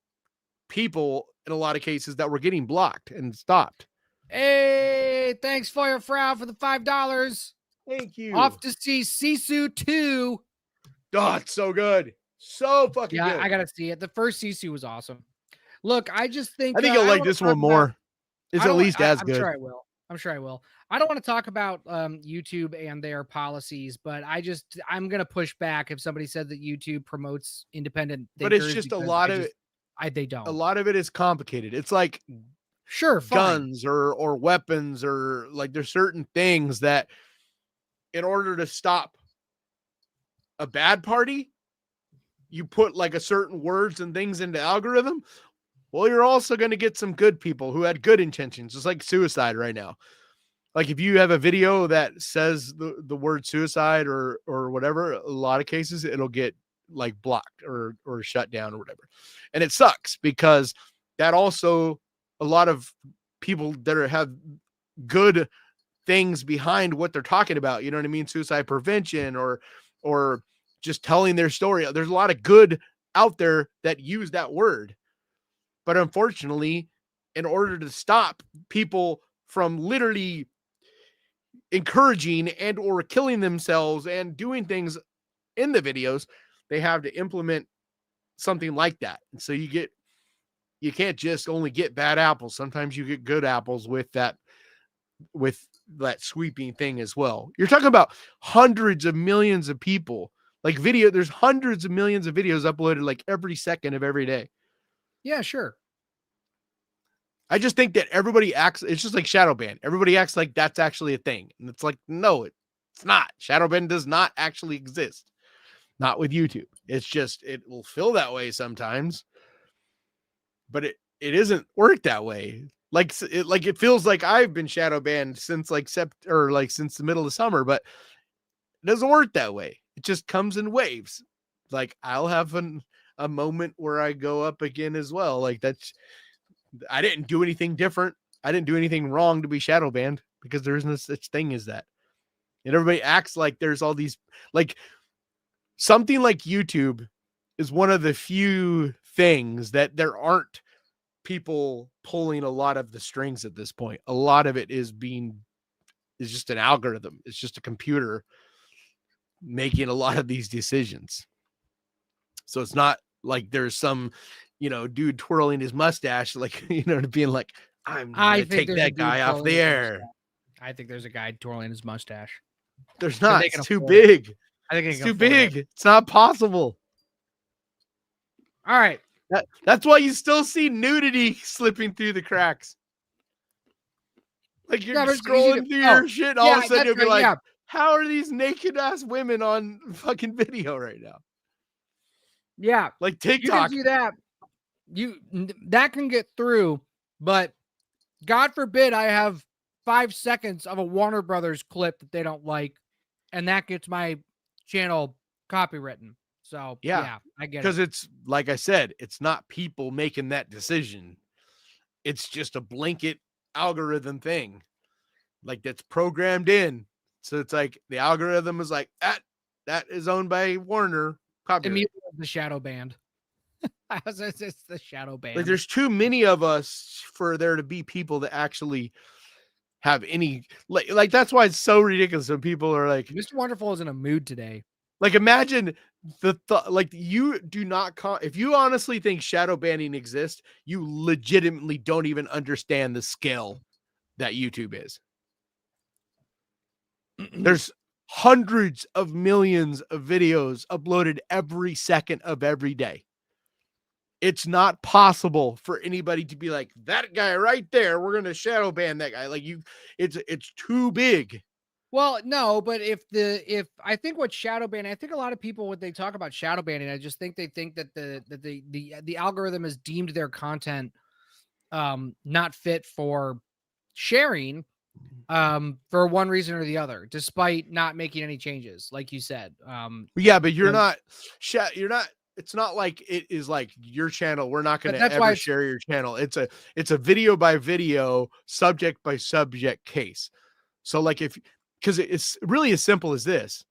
people in a lot of cases that were getting blocked and stopped. Hey, thanks, Firefrau, for the $5. Thank you. Off to see Sisu 2. Oh, it's so good. So fucking Yeah, good. I gotta see it. The first Sisu was awesome. Look, I just think I think you'll I don't like wanna this talk one about more. It's I at don't want least as I'm good. sure I will. I'm sure I will. I don't want to talk about YouTube and their policies, but I'm gonna push back if somebody said that YouTube promotes independent But it's thinkers just a because lot of it. they A don't. lot of it is complicated. It's like Sure, fine. guns or weapons or like there's certain things that in order to stop a bad party, you put like a certain words and things into algorithm. Well, you're also going to get some good people who had good intentions. It's like suicide right now. Like if you have a video that says the word suicide or whatever, a lot of cases it'll get like blocked or shut down or whatever. And it sucks because that also a lot of people that have good things behind what they're talking about, you know what I mean? Suicide prevention or just telling their story. There's a lot of good out there that use that word. But unfortunately, in order to stop people from literally encouraging and or killing themselves and doing things in the videos, they have to implement something like that. And so you can't just only get bad apples. Sometimes you get good apples with that with that sweeping thing as well. You're talking about hundreds of millions of people. Like video, there's hundreds of millions of videos uploaded like every second of every day. Yeah, sure. I just think that everybody acts, it's just like shadow ban. Everybody acts like that's actually a thing. And it's like, no, it's not. Shadow ban does not actually exist. Not with YouTube. It's just, it will feel that way sometimes, but it isn't work that way. Like it feels like I've been shadow banned since like since the middle of summer, but it doesn't work that way. It just comes in waves. Like I'll have a moment where I go up again as well. Like I didn't do anything different. I didn't do anything wrong to be shadow banned because there is no such thing as that. And everybody acts like there's all these, like something like YouTube is one of the few things that there aren't people pulling a lot of the strings at this point. A lot of it is just an algorithm. It's just a computer making a lot of these decisions. So it's not like there's some, dude twirling his mustache, like, being like, I'm going to take that guy off the air. I think there's a guy twirling his mustache. There's not. It's too big. I think it's too big. It's not possible. All right. That's why you still see nudity slipping through the cracks. Like you're scrolling through your shit, all of a sudden you'll be like, how are these naked ass women on fucking video right now? Yeah. Like TikTok. You can do that. That can get through, but God forbid I have 5 seconds of a Warner Brothers clip that they don't like, and that gets my channel copywritten. So yeah, I get it. Because it's like I said, it's not people making that decision. It's just a blanket algorithm thing. Like that's programmed in. So it's like the algorithm is like that is owned by Warner. Immediately the shadow band. It's the shadow band. Like there's too many of us for there to be people that actually have any like that's why it's so ridiculous when people are like, Mr. Wonderful is in a mood today. Like imagine like you do not if you honestly think shadow banning exists, you legitimately don't even understand the scale that YouTube is. There's hundreds of millions of videos uploaded every second of every day. It's not possible for anybody to be like that guy right there. We're going to shadow ban that guy. Like it's too big. Well, no, but if I think what shadow banning, I think a lot of people, when they talk about shadow banning, I just think they think that the algorithm has deemed their content not fit for sharing for one reason or the other, despite not making any changes, like you said. Yeah, but you're not, it's not like it is like your channel. We're not going to ever share your channel. It's a video by video, subject by subject case. So like because it's really as simple as this.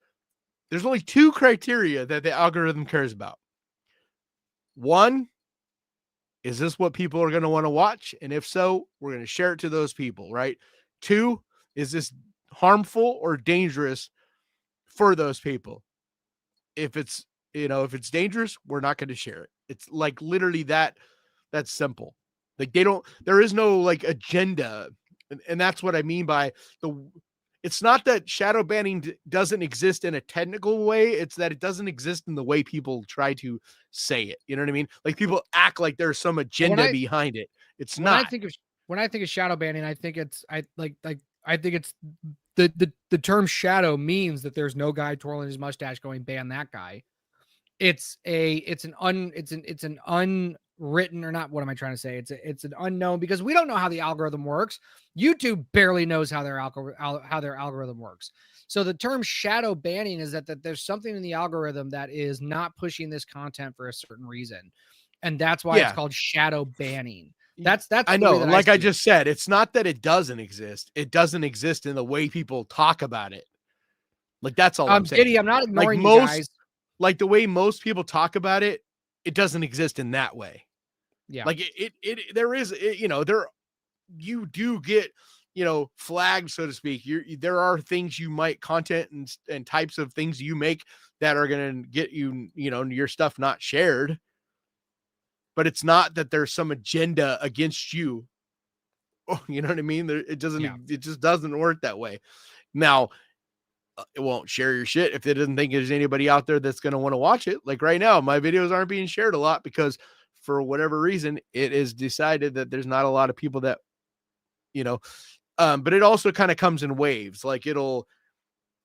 There's only 2 criteria that the algorithm cares about. One, is this what people are going to want to watch? And if so, we're going to share it to those people, right? 2, is this harmful or dangerous for those people? If it's, if it's dangerous, we're not going to share it. It's like literally that's simple. Like there is no like agenda. And that's what I mean by it's not that shadow banning doesn't exist in a technical way. It's that it doesn't exist in the way people try to say it. You know what I mean? Like people act like there's some agenda behind it. It's not. When I think of shadow banning, I think it's the term shadow means that there's no guy twirling his mustache going ban that guy. It's an unwritten, or not, what am I trying to say? It's an unknown, because we don't know how the algorithm works. YouTube barely knows how their algorithm works. So the term shadow banning is that there's something in the algorithm that is not pushing this content for a certain reason. And that's why it's called shadow banning. That's I know, like I just said, it's not that it doesn't exist. It doesn't exist in the way people talk about it. Like that's all I'm saying. Diddy, I'm not ignoring you guys. Like the way most people talk about it, it doesn't exist in that way. Yeah. Like there is, you do get, flags, so to speak. There are things you might content and types of things you make that are going to get you, your stuff not shared. But it's not that there's some agenda against you. You know what I mean? It doesn't. Yeah. It just doesn't work that way. Now, it won't share your shit if it doesn't think there's anybody out there that's going to want to watch it. Like right now, my videos aren't being shared a lot because for whatever reason, it is decided that there's not a lot of people that, you know, but it also kind of comes in waves. Like it'll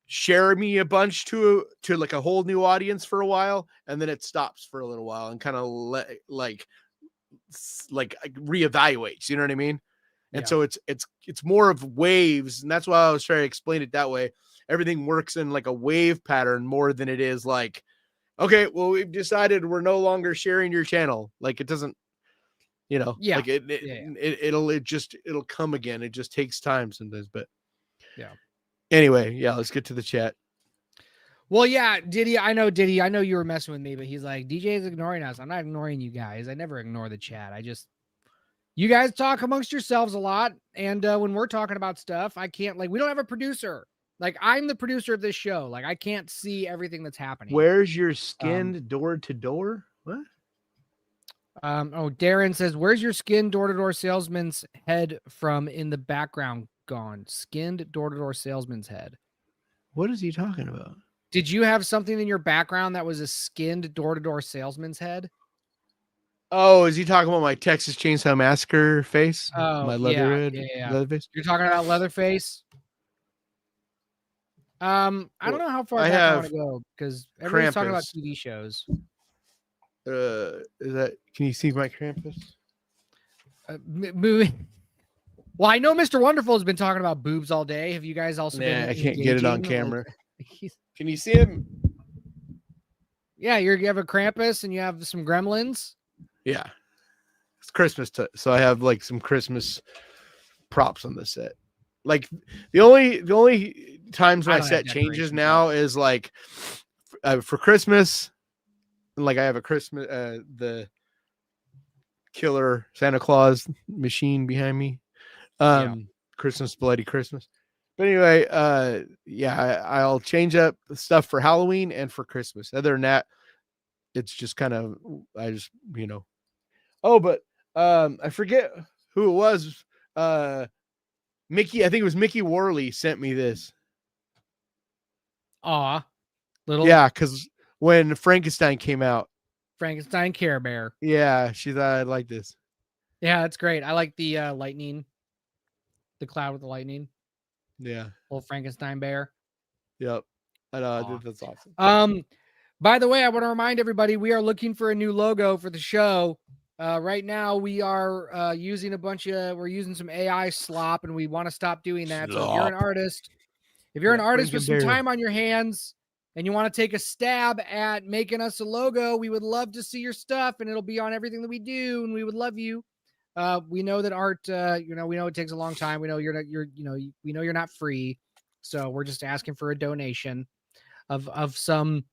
share me a bunch to like a whole new audience for a while, and then it stops for a little while and kind of like reevaluates. You know what I mean? And Yeah. so it's more of waves, and that's why I was trying to explain it that way. Everything works in like a wave pattern more than it is like, okay, well, we've decided we're no longer sharing your channel. Like it doesn't, Yeah. like Yeah. it'll come again. It just takes time sometimes. But Yeah. anyway, yeah, let's get to the chat. Well, yeah, Diddy, I know you were messing with me, but he's like, DJ is ignoring us. I'm not ignoring you guys. I never ignore the chat. You guys talk amongst yourselves a lot. And when we're talking about stuff, I can't, like, we don't have a producer. Like, I'm the producer of this show. Like, I can't see everything that's happening. Where's your skinned door to door? What? Darren says, where's your skinned door-to-door salesman's head from in the background gone? Skinned door-to-door salesman's head. What is he talking about? Did you have something in your background that was a skinned door-to-door salesman's head? Oh, is he talking about my Texas Chainsaw Massacre face? Oh, My leather face? You're talking about Leatherface? I don't know how far I back I want have to go because everybody's talking about Krampus. TV shows. Can you see my Krampus? Well, I know Mr. Wonderful has been talking about boobs all day. Have you guys also been? I can't get it on engaging? camera. Can you see him? Yeah, you have a Krampus and you have some gremlins. Yeah, it's Christmas, so I have like some Christmas props on the set. Like the only times my set changes now is like for Christmas. Like I have a Christmas the killer Santa Claus machine behind me. Christmas, bloody Christmas. But anyway, I'll change up the stuff for Halloween and for Christmas. Other than that, it's just kind of Oh, but I forget who it was. Mickey, I think it was Mickey Worley sent me this. Aw, little. Yeah, because when Frankenstein came out. Frankenstein Care Bear. Yeah, she thought I'd like this. Yeah, that's great. I like the lightning. The cloud with the lightning. Yeah. Little Frankenstein bear. Yep. I know. I think that's awesome. By the way, I want to remind everybody we are looking for a new logo for the show. Right now we are using we're using some AI slop, and we want to stop doing that. So if you're an artist, with some time on your hands and you want to take a stab at making us a logo, we would love to see your stuff, and it'll be on everything that we do, and we would love you. We know that art, we know it takes a long time. We know we know you're not free. So we're just asking for a donation of some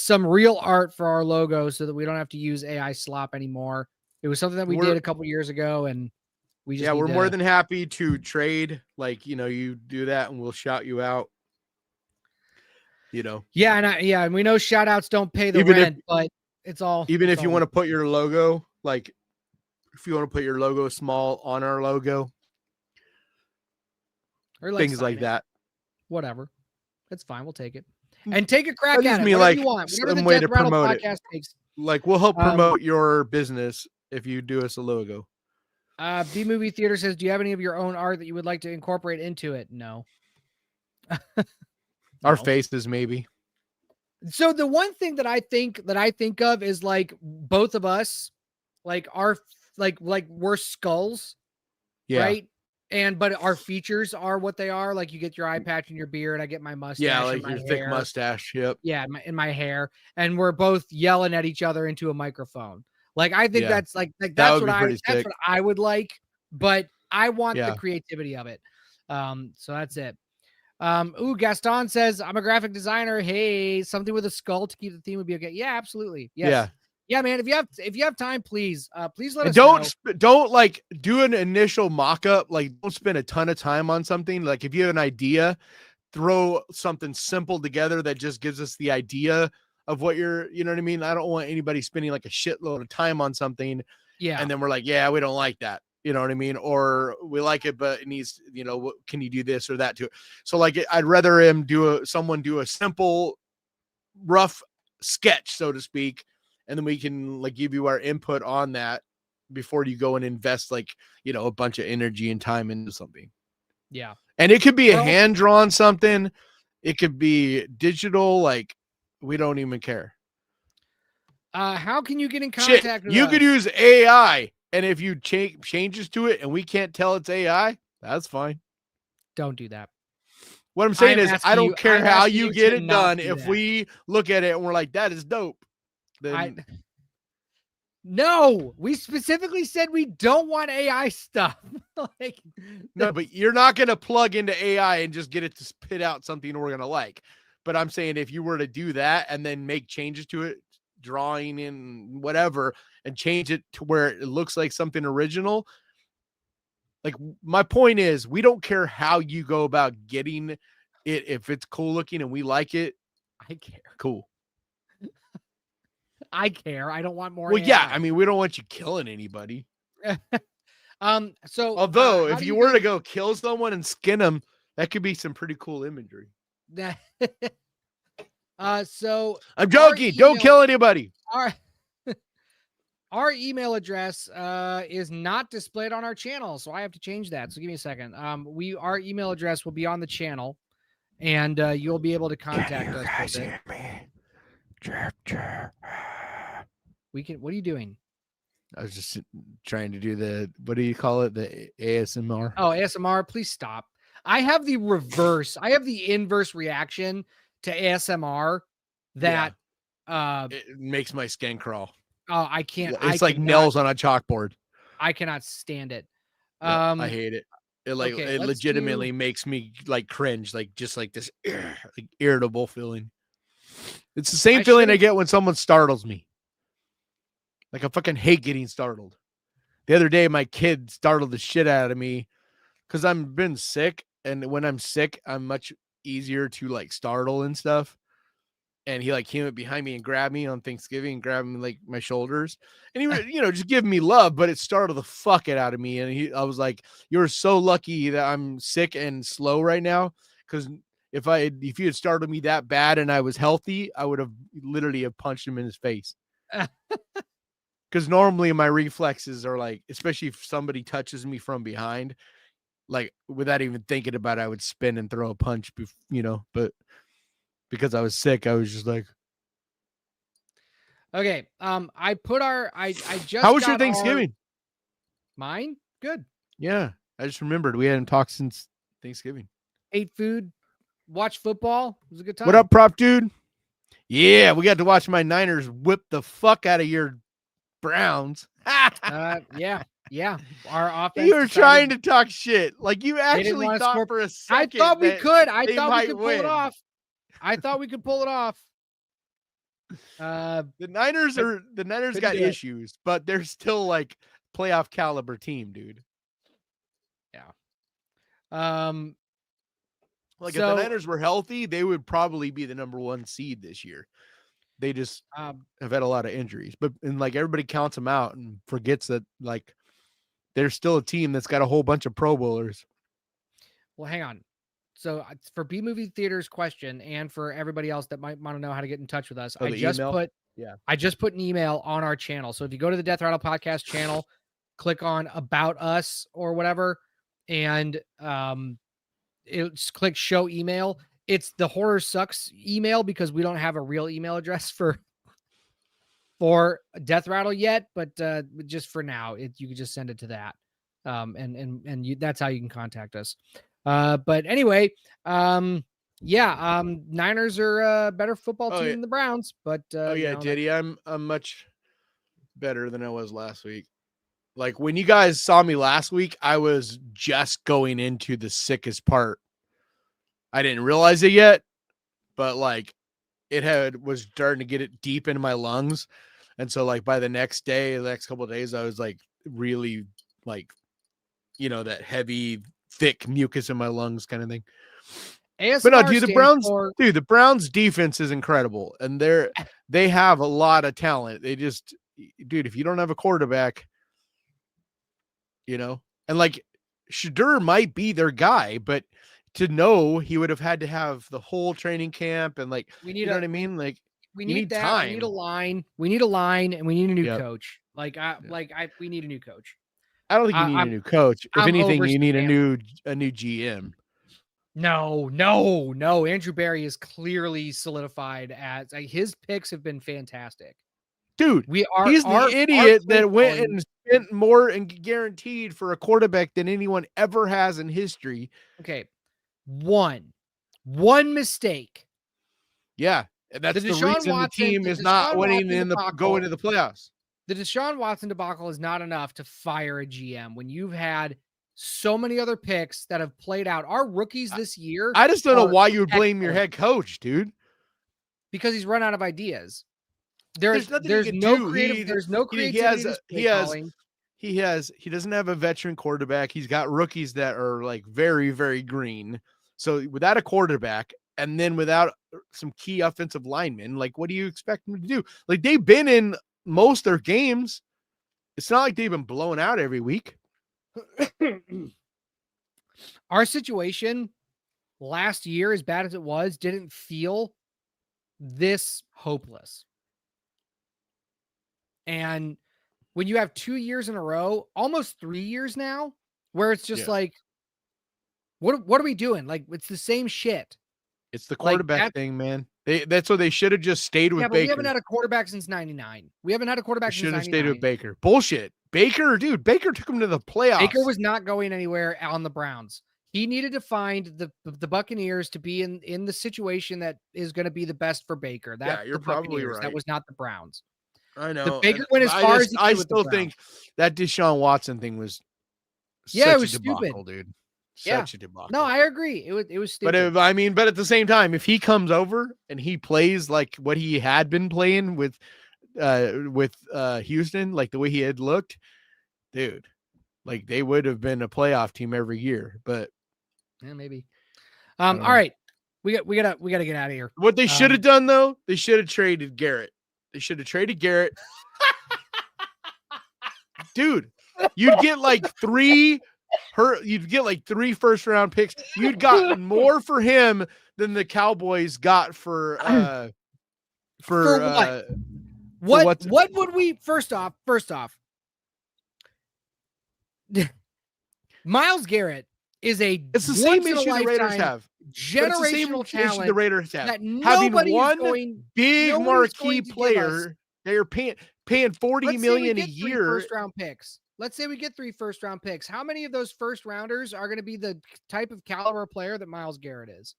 real art for our logo so that we don't have to use AI slop anymore. It was something that we did a couple years ago, and we're more than happy to trade. Like, you do that and we'll shout you out. Yeah, and we know shout outs don't pay the rent, but it's all if you want to put your logo, like if you want to put your logo small on our logo, or like things like that. Whatever. It's fine. We'll take it. And take a crack at it. Me like you want. Some way to promote it. Takes. Like we'll help promote your business if you do us a logo. B Movie Theater says, do you have any of your own art that you would like to incorporate into it? No. Our faces, maybe. So the one thing that I think of is like both of us, like our like we're skulls, right? But our features are what they are. Like you get your eye patch and your beard. I get my mustache. Yeah, like and my your hair. thick mustache. Yep. Yeah, in my hair, and we're both yelling at each other into a microphone. Like I think that's that's what I would like. But I want the creativity of it. So that's it. Gaston says, I'm a graphic designer. Hey, something with a skull to keep the theme would be okay. Yeah, absolutely. Yes. Yeah, man. If you have time, please let us know. Don't like do an initial mock-up. Like don't spend a ton of time on something. Like if you have an idea, throw something simple together that just gives us the idea of what you know what I mean? I don't want anybody spending like a shitload of time on something. Yeah. And then we're like, yeah, we don't like that. You know what I mean? Or we like it, but it needs, can you do this or that to it? So like, I'd rather someone do a simple, rough sketch, so to speak, and then we can like give you our input on that before you go and invest like, a bunch of energy and time into something. Yeah. And it could be a Well, hand drawn something. It could be digital. Like, we don't even care. How can you get in Shit, contact with you us? could use AI, and if you changes to it and we can't tell it's AI, that's fine. Don't do that. What I'm saying is, I don't care I'm how asking you you get to it not done. do If that. we look at it and we're like, that is dope, then No, we specifically said we don't want AI stuff. Like, no, but you're not going to plug into AI and just get it to spit out something we're going to like. But I'm saying if you were to do that and then make changes to it, drawing in whatever, and change it to where it looks like something original. Like, my point is, we don't care how you go about getting it. If it's cool looking and we like it, I care. cool. I care. I don't want more. Well, AI. yeah. I mean, we don't want you killing anybody. So Although, how if do you you were to get go kill someone and skin them, that could be some pretty cool imagery. in- so I'm joking. Don't kill anybody. Our our email address is not displayed on our channel, so I have to change that. So give me a second. Our email address will be on the channel, and you'll be able to contact us with it. We can. What are you doing? I was just trying to do the, what do you call it? The ASMR. Oh, ASMR, please stop. I have the reverse. I have the inverse reaction to ASMR that it makes my skin crawl. I can't. It's like nails on a chalkboard. I cannot stand it. I hate it. It it legitimately makes me like cringe, like just like this like irritable feeling. It's the same feeling I get when someone startles me. Like, I fucking hate getting startled. The other day, my kid startled the shit out of me because I'm been sick, and when I'm sick, I'm much easier to like startle and stuff. And he like came up behind me and grabbed me on Thanksgiving and grabbed me like my shoulders, and he just giving me love, but it startled the fuck out of me. And I was like, "You're so lucky that I'm sick and slow right now, because if you had startled me that bad and I was healthy, I would have literally have punched him in his face." Because normally my reflexes are like, especially if somebody touches me from behind, like without even thinking about it, I would spin and throw a punch, but because I was sick, I was just like, okay. I just how was your Thanksgiving? Mine? Good. Yeah. I just remembered we hadn't talked since Thanksgiving. Ate food, watched football. It was a good time. What up, prop dude? Yeah, we got to watch my Niners whip the fuck out of your Browns. Yeah. Our offense. You were trying to talk shit. Like, you actually thought for a second. I thought we could. I thought we could pull it off. I thought we could pull it off. The Niners got issues, but they're still like playoff caliber team, dude. Yeah. Like, if the Niners were healthy, they would probably be the number 1 seed this year. They just have had a lot of injuries, and like everybody counts them out and forgets that like they're still a team that's got a whole bunch of Pro Bowlers. Well, hang on. So for B Movie Theater's question, and for everybody else that might want to know how to get in touch with us, I just put an email on our channel. So if you go to the Death Rattle Podcast channel, click on About Us or whatever, and just click Show Email. It's the Horror Sucks email because we don't have a real email address for Death Rattle yet, but just for now, you can just send it to that, that's how you can contact us. But anyway, Niners are a better football team than the Browns, but Diddy, I'm much better than I was last week. Like, when you guys saw me last week, I was just going into the sickest part. I didn't realize it yet, but like it was starting to get it deep into my lungs. And so like by the next couple of days, I was like really like, that heavy, thick mucus in my lungs kind of thing. ASMR, but no, dude, the Browns defense is incredible. And they have a lot of talent. They just, dude, if you don't have a quarterback, and like Shadur might be their guy, but to know he would have had to have the whole training camp and like, We you need know a what I mean? Like we you need need that. We need a time. line. We need a line, and we need a new Yep. coach. We need a new coach. I don't think you need a I'm new coach. If I'm anything, over you need a Stefanski. new GM. No. Andrew Barry is clearly solidified as his picks have been fantastic. Dude, We are he's the our idiot play that went calling. and spent more and guaranteed for a quarterback than anyone ever has in history. Okay, one mistake. Yeah, and The that's the Deshaun reason the Watson, team the is not Deshaun winning Watson in the going debacle. to the playoffs. The Deshaun Watson debacle is not enough to fire a GM when you've had so many other picks that have played out. Our rookies this year I just don't know are why you would blame your excellent head coach, dude. because he's run out of ideas. There's nothing he can do. There's no He creativity to his play calling. he doesn't have a veteran quarterback. He's got rookies that are like very, very green. So without a quarterback and then without some key offensive linemen, like what do you expect them to do? Like they've been in most of their games. It's not like they've been blown out every week. Our situation last year, as bad as it was, didn't feel this hopeless. And when you have 2 years in a row, almost 3 years now, where it's just like, what are we doing? Like, it's the same shit. It's the quarterback thing, man. That's what they should have just stayed with but Baker. we haven't had a quarterback since 99. We haven't had a quarterback since 99. Should have stayed with Baker. Bullshit. Baker took him to the playoffs. Baker was not going anywhere on the Browns. He needed to find the Buccaneers to be in the situation that is going to be the best for Baker. That you're probably right. That was not the Browns. I know. The Baker went as far as he could. I still think that Deshaun Watson thing was it was debacle, stupid, dude. Such a debacle. No, I agree. It was stupid. But at the same time, if he comes over and he plays like what he had been playing with Houston, like the way he had looked, dude, like they would have been a playoff team every year. But yeah, maybe. All right, we gotta get out of here. What they should have done though, they should have traded Garrett. Dude, you'd get like three first round picks. You'd gotten more for him than the Cowboys got for what would we first off Myles Garrett is it's the same issue the Raiders have. Generational talent the Raiders have. That having one big marquee player they're paying $40 million a year. First round picks. Let's say we get 3 first round picks. How many of those first rounders are going to be the type of caliber player that Myles Garrett is?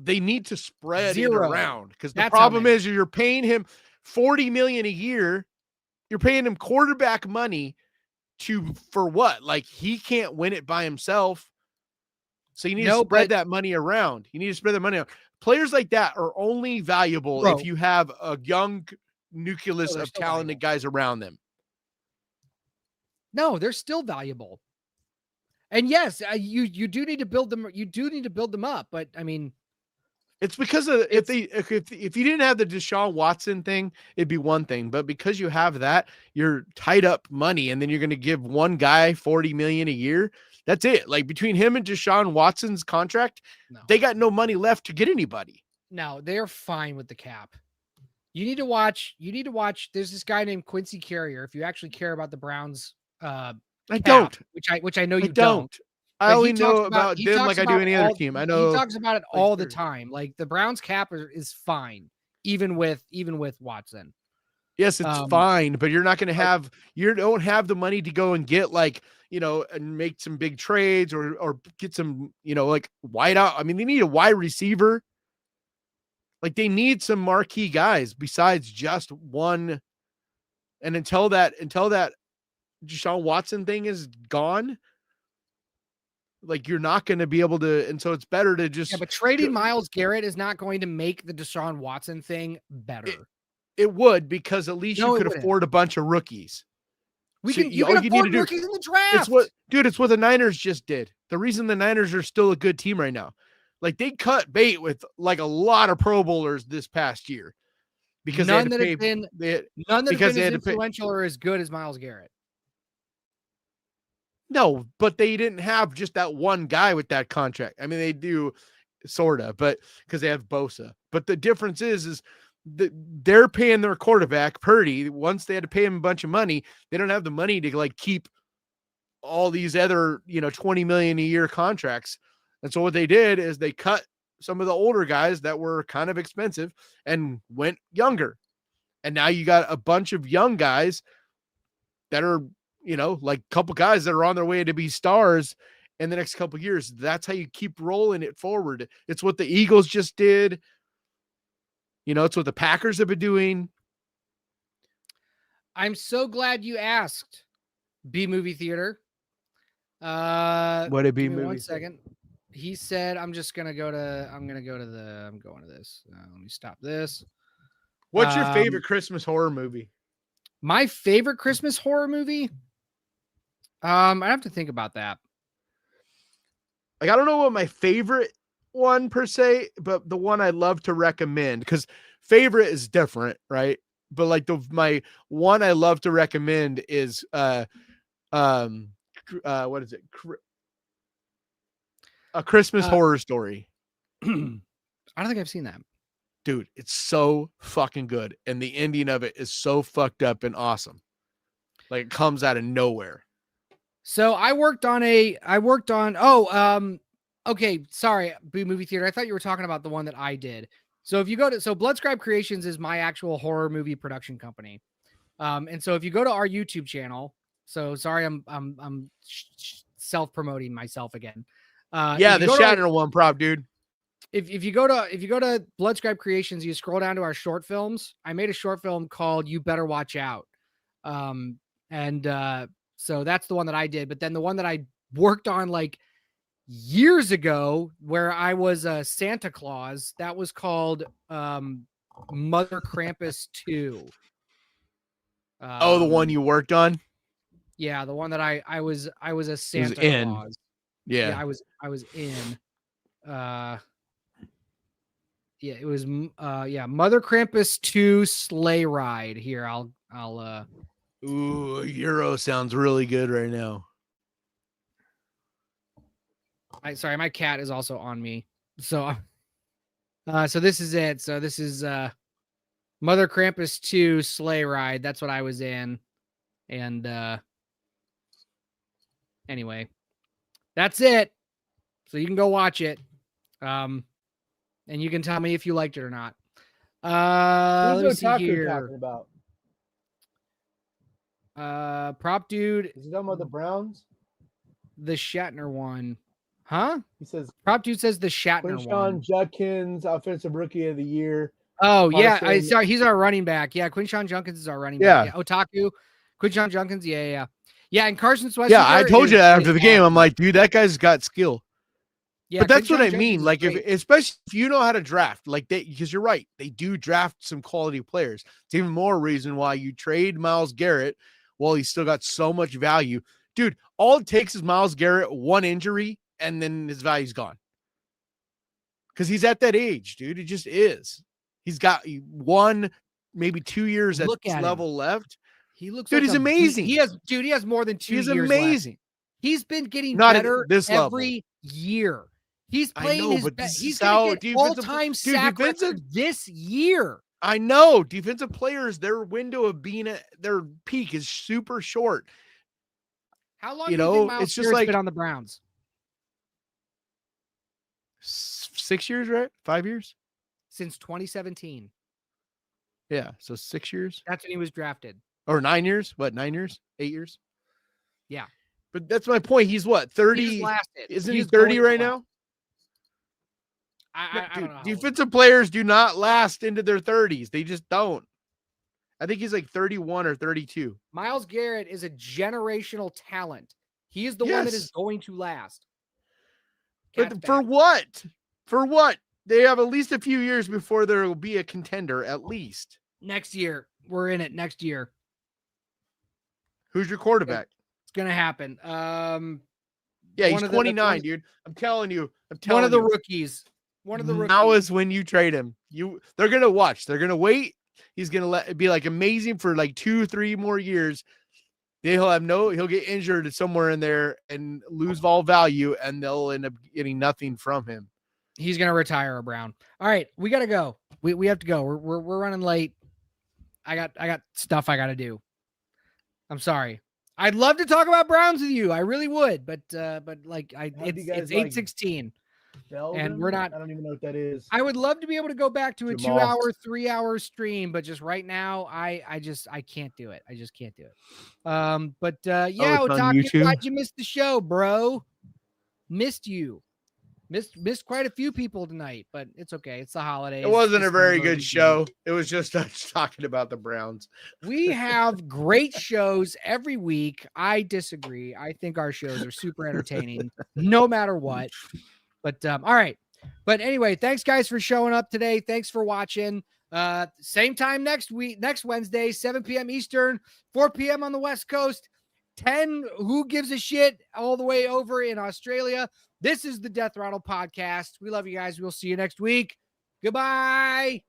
They need to spread it around because the problem is you're paying him $40 million a year. You're paying him quarterback money for what? Like he can't win it by himself. So you need to spread that money around. Players like that are only valuable if you have a young nucleus of talented guys around them. No, they're still valuable. And yes, you do need to build them. You do need to build them up. But I mean, it's because of if you didn't have the Deshaun Watson thing, it'd be one thing. But because you have that, you're tied up money, and then you're going to give one guy $40 million a year. That's it. Like between him and Deshaun Watson's contract, they got no money left to get anybody. No, they're fine with the cap. You need to watch. There's this guy named Quincy Carrier. If you actually care about the Browns, I don't. Which I know you don't. I only know about them like I do any other team. I know he talks about it all the time. Like the Browns cap is fine, even with Watson. Yes, it's fine, but you're not going to have. You don't have the money to go and get and make some big trades or get some like wide out. I mean, they need a wide receiver. Like they need some marquee guys besides just one. And until that Deshaun Watson thing is gone, like you're not going to be able to. And so it's better to just. Yeah, but trading Myles Garrett is not going to make the Deshaun Watson thing better. It would, because at least you could afford a bunch of rookies. You can afford rookies in the draft. It's what the Niners just did. The reason the Niners are still a good team right now. Like they cut bait with like a lot of Pro Bowlers this past year because none that have been as influential or as good as Myles Garrett. No, but they didn't have just that one guy with that contract. I mean, they do sort of, but because they have Bosa. But the difference is they're paying their quarterback Purdy. Once they had to pay him a bunch of money, they don't have the money to like keep all these other, 20 million a year contracts. And so what they did is they cut some of the older guys that were kind of expensive and went younger. And now you got a bunch of young guys that are, like a couple guys that are on their way to be stars in the next couple years. That's how you keep rolling it forward. It's what the Eagles just did. It's what the Packers have been doing. I'm so glad you asked, B Movie Theater. What it be? Give me 1 second. He said, I'm going to this. Let me stop this. What's your favorite Christmas horror movie? My favorite Christmas horror movie? I have to think about that. Like, I don't know what my favorite one per se, but the one I love to recommend, because favorite is different, right? But like my one I love to recommend is what is it? A Christmas Horror Story. I don't think I've seen that. Dude, it's so fucking good. And the ending of it is so fucked up and awesome. Like, it comes out of nowhere. So okay, sorry, B Movie Theater. I thought you were talking about the one that I did. So if you go to, Bloodscribe Creations is my actual horror movie production company. And so if you go to our YouTube channel, so sorry, I'm self-promoting myself again. Yeah, the Shatner one prop, dude. If you go to Bloodscribe Creations, you scroll down to our short films. I made a short film called You Better Watch Out. So that's the one that I did. But then the one that I worked on like years ago, where I was a Santa Claus, that was called Mother Krampus 2. The one you worked on? Yeah, the one that I was a Santa Claus. Yeah, I was in. Yeah, it was Mother Krampus 2 Sleigh Ride. Here, I'll Ooh, Euro sounds really good right now. Sorry, my cat is also on me. So this is it. So this is Mother Krampus 2 Sleigh Ride. That's what I was in. And anyway, that's it. So you can go watch it. And you can tell me if you liked it or not. Let me see here. Talking about? Prop dude. Is he talking about the Browns? The Shatner one. Huh? He says Prop dude says the Shatner one. Quinshon Judkins, offensive rookie of the year. Oh, yeah. Sorry, he's our running back. Yeah, Quinshon Judkins is our running back. Yeah. Otaku. Quinshon Judkins. Yeah. Yeah, and Carson Swessinger. Yeah, I told you that after the game. I'm like, dude, that guy's got skill. Yeah, but that's what I mean. Like, especially if you know how to draft, like because you're right, they do draft some quality players. It's even more reason why you trade Myles Garrett while he's still got so much value. Dude, all it takes is Myles Garrett, one injury, and then his value's gone. Because he's at that age, dude. It just is. He's got 1, maybe 2 years at this level left. He looks dude, he's amazing. He has more than 2 years left. He's amazing. He's been getting better every year. He's playing he's going to get all-time sack record this year. I know. Defensive players, their window of being at their peak is super short. How long do you think Myles Garrett's been on the Browns? 6 years, right? 5 years? Since 2017. Yeah, so 6 years. That's when he was drafted. Or 9 years? What, 9 years? 8 years? Yeah. But that's my point. He's what, 30? Isn't he 30 right now? I don't know. Defensive players do not last into their 30s. They just don't. I think he's like 31 or 32. Myles Garrett is a generational talent. He is the one that is going to last. But for what? For what? They have at least a few years before there will be a contender, at least. Next year. We're in it next year. Who's your quarterback? It's going to happen. Yeah, he's 29, dude. I'm telling you. One of the rookies. One of the rookies. Now is when you trade him. They're going to watch. They're going to wait. He's going to be like amazing for like 2-3 more years. He'll get injured somewhere in there and lose all value, and they'll end up getting nothing from him. He's gonna retire a Brown. All right, we gotta go. We have to go. We're running late. I got stuff I gotta do. I'm sorry. I'd love to talk about Browns with you. I really would, but like it's 8:16. And we're not. I don't even know what that is. I would love to be able to go back to a Jamal. 2-hour, 3-hour stream, but just right now, I can't do it. I just can't do it. But yeah, it's on Otaku, YouTube? glad you missed the show, bro. Missed you. Missed quite a few people tonight, but it's okay. It's the holidays. It wasn't It's a very December. good show. It was just us talking about the Browns. We have great shows every week. I disagree. I think our shows are super entertaining, no matter what. But all right. But anyway, thanks guys for showing up today. Thanks for watching. Same time next Wednesday, 7 p.m. Eastern, 4 p.m. on the West Coast, 10 who gives a shit all the way over in Australia. This is the Death Rattle Podcast. We love you guys. We'll see you next week. Goodbye.